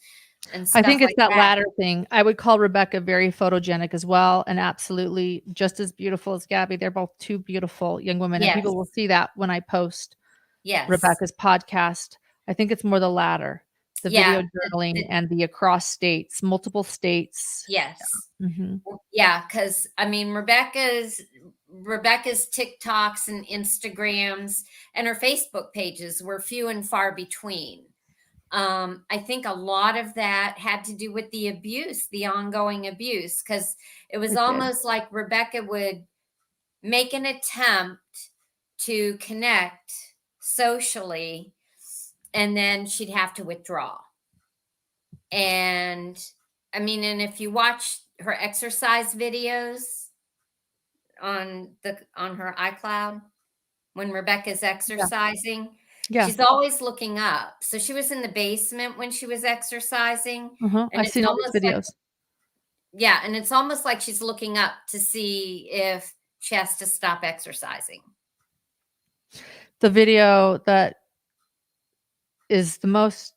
and stuff. I think it's like that latter thing. I would call Rebekah very photogenic as well, and absolutely just as beautiful as Gabby. They're both two beautiful young women, and people will see that when I post Rebekah's podcast. I think it's more the latter, the video journaling and the across states, multiple states. Yes. Mm-hmm. Yeah, because Rebekah's TikToks and Instagrams and her Facebook pages were few and far between. I think a lot of that had to do with the abuse, the ongoing abuse, because it was almost like Rebekah would make an attempt to connect socially, and then she'd have to withdraw. And if you watch her exercise videos on her iCloud, when Rebekah's exercising, she's always looking up. So she was in the basement when she was exercising. I've seen all these videos. Yeah, and it's almost like she's looking up to see if she has to stop exercising. The video that is the most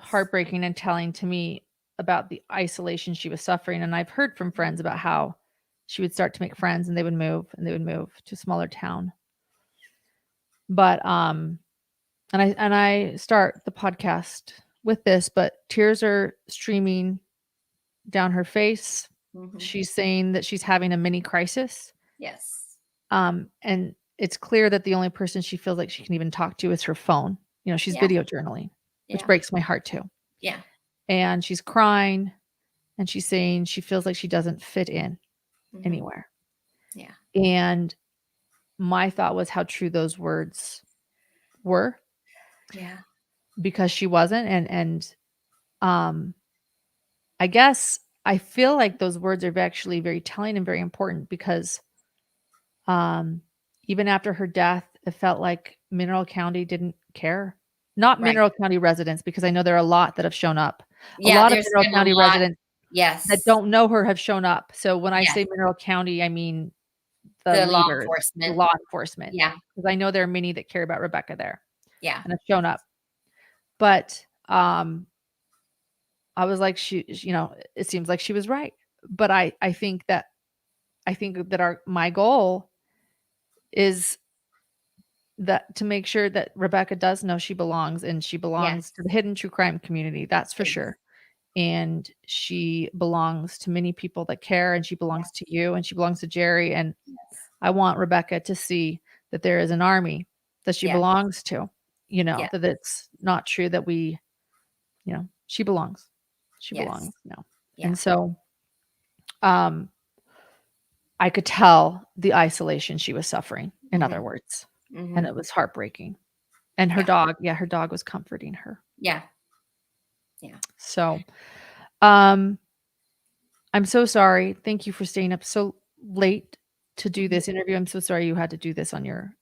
heartbreaking and telling to me about the isolation she was suffering, and I've heard from friends about how she would start to make friends and they would move to a smaller town. But and I start the podcast with this, but tears are streaming down her face. Mhm. She's saying that she's having a mini crisis. Yes. And it's clear that the only person she feels like she can even talk to is her phone. You know, she's Yeah. video journaling, which Yeah. breaks my heart too. Yeah. And she's crying and she's saying she feels like she doesn't fit in Mhm. anywhere. Yeah. And my thought was how true those words were, Yeah. because she wasn't. And I guess I feel like those words are actually very telling and very important, because even after her death, it felt like Mineral County didn't care. Not Right. Mineral County residents, because I know there are a lot that have shown up. A Yeah, lot of there's Mineral been a County lot. residents that Yes. don't know her have shown up. So when I Yes. say Mineral County, I mean the The law leaders, the enforcement. law enforcement, Yeah. because I know there are many that care about Rebekah there Yeah. and have shown up. But I was like, you know, it seems like she was right. But I think that my goal is that to make sure that Rebekah does know she belongs, and she belongs Yes. to the hidden true crime community. That's for Yes. sure. And she belongs to many people that care, and she belongs to you, and she belongs to Jerry. And Yes. I want Rebekah to see that there is an army that she Yes. belongs to, you know, Yes. that it's not true that we, you know, she belongs. She Yes. belongs, you know. Yeah. And so I could tell the isolation she was suffering, in other Mhm. words. And Mhm. it was heartbreaking. And her dog was comforting her. Yeah. Yeah. So, I'm so sorry. Thank you for staying up so late to do Mhm. this interview. I'm so sorry you had to do this on your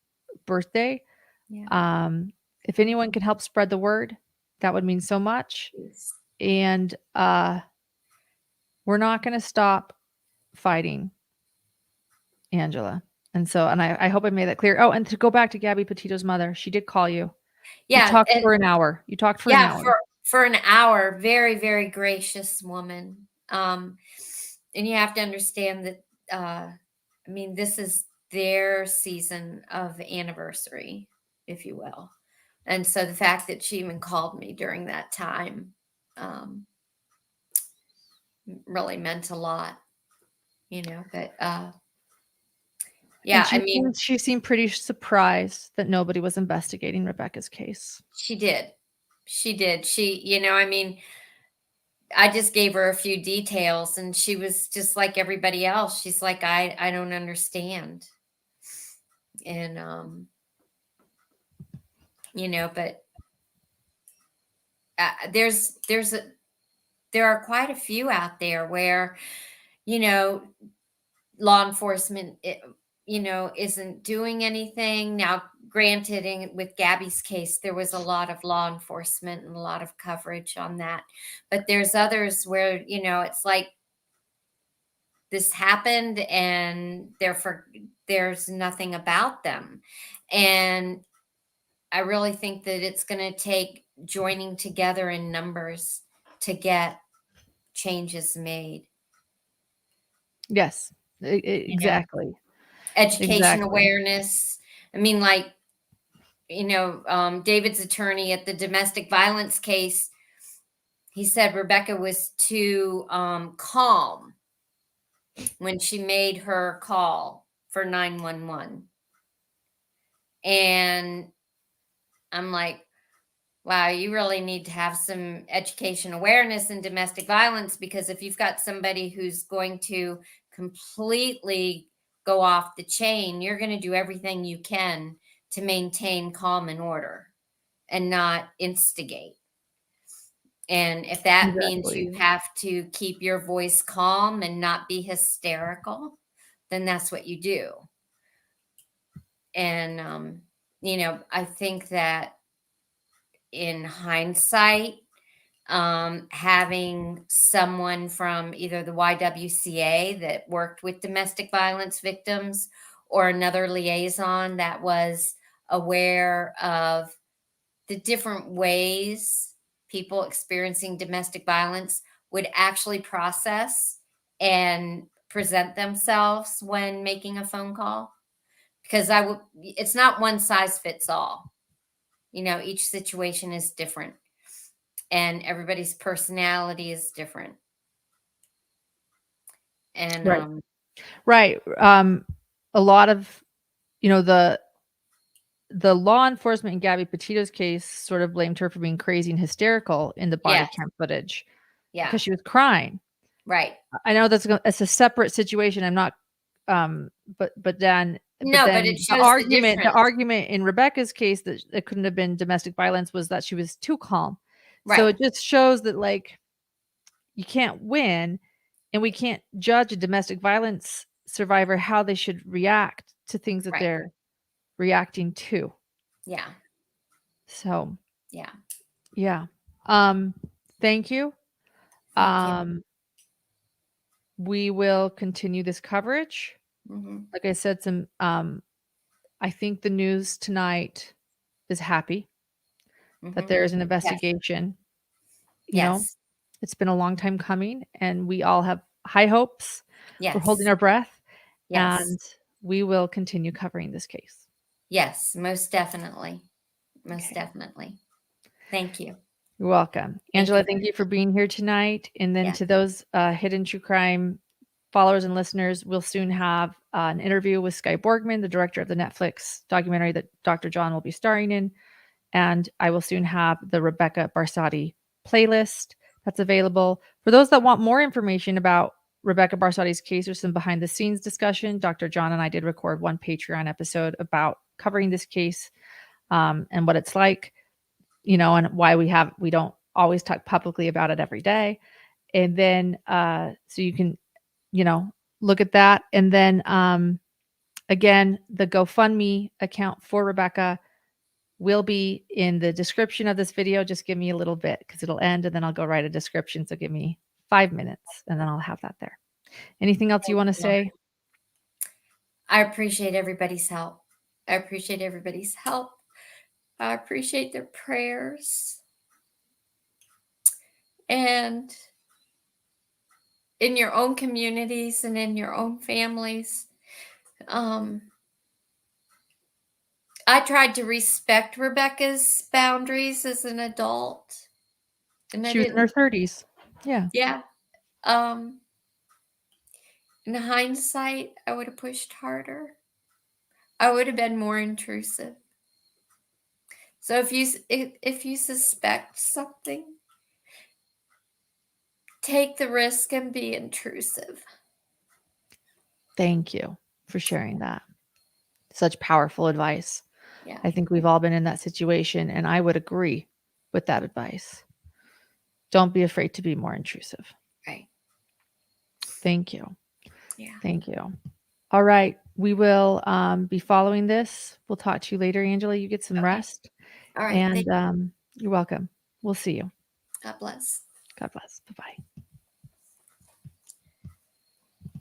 birthday. Yeah. If anyone can help spread the word, that would mean so much. Yes. And we're not going to stop fighting, Angela. And so, and I hope I made that clear. Oh, and to go back to Gabby Petito's mother, she did call you. You Yeah. talked And for an hour. You talked for an yeah, hour. for an hour. Very, very gracious woman. And you have to understand that I mean, this is their season of anniversary, if you will. And so the fact that she even called me during that time really meant a lot, you know. But yeah, And I mean, she seemed pretty surprised that nobody was investigating Rebekah's case. she did. She did. She, you know, I mean, I just gave her a few details and she was just like everybody else. She's like, I don't understand. And you know, but there are quite a few out there where, you know, law enforcement, you know, isn't doing anything. Now, granted, with Gabby's case, there was a lot of law enforcement and a lot of coverage on that. But there's others where, you know, it's like this happened and therefore there's nothing about them. And I really think that it's going to take joining together in numbers to get changes made. Yes, You know, exactly. education Exactly. awareness. I mean, like, you know, David's attorney at the domestic violence case, he said Rebekah was too calm when she made her call for 911. And I'm like, wow, you really need to have some education awareness in domestic violence, because if you've got somebody who's going to completely go off the chain, you're going to do everything you can to maintain calm and order and not instigate. And if that means Exactly. you have to keep your voice calm and not be hysterical, then that's what you do. And, you know, I think that in hindsight, having someone from either the YWCA that worked with domestic violence victims or another liaison that was aware of the different ways people experiencing domestic violence would actually process and present themselves when making a phone call. Because it's not one size fits all. Each situation is different and everybody's personality is different. And Right. Right. A lot of, the law enforcement in Gabby Petito's case sort of blamed her for being crazy and hysterical in the body Yes. cam footage yeah, because she was crying. right. I know it's a separate situation. I'm not, but then No, but it shows the difference. the argument in Rebekah's case that it couldn't have been domestic violence was that she was too calm. So Right. it just shows that like you can't win, and we can't judge a domestic violence survivor how they should react to things that Right. they're reacting to. Yeah. So Yeah. yeah. Thank you. Thank you. We will continue this coverage. Mhm. Like I said, I think the news tonight is happy that Mhm. there is an investigation. Yes. It's been a long time coming, and we all have high hopes. Yes. We're holding our breath, Yes. and we will continue covering this case. Yes, most definitely. Most Okay. definitely. Thank you. You're welcome. Angela, thank you for being here tonight. And then to those Hidden True Crime followers and listeners, we'll soon have an interview with Sky Borgman, the director of the Netflix documentary that Dr. John will be starring in. And I will soon have the Rebekah Barsotti playlist that's available. For those that want more information about Rebekah Barsotti's case or some behind the scenes discussion, Dr. John and I did record one Patreon episode about covering this case and what it's like, and why we don't always talk publicly about it every day. And then, so you can, look at that. And then, again, the GoFundMe account for Rebekah will be in the description of this video. Just give me a little bit because it'll end and then I'll go write a description. So give me 5 minutes and then I'll have that there. Anything else you want to say? I appreciate everybody's help. I appreciate everybody's help. I appreciate their prayers. And in your own communities and in your own families, I tried to respect Rebekah's boundaries as an adult. And She was in her 30s. Yeah. Yeah. In hindsight, I would have pushed harder. I would have been more intrusive. So if you suspect something, take the risk and be intrusive. Thank you for sharing that. Such powerful advice. Yeah. I think we've all been in that situation, and I would agree with that advice. Don't be afraid to be more intrusive. Right. Thank you. Yeah. Thank you. All right. We will be following this. We'll talk to you later, Angela. You get some rest. All right. And you're welcome. We'll see you. God bless. God bless. Bye-bye.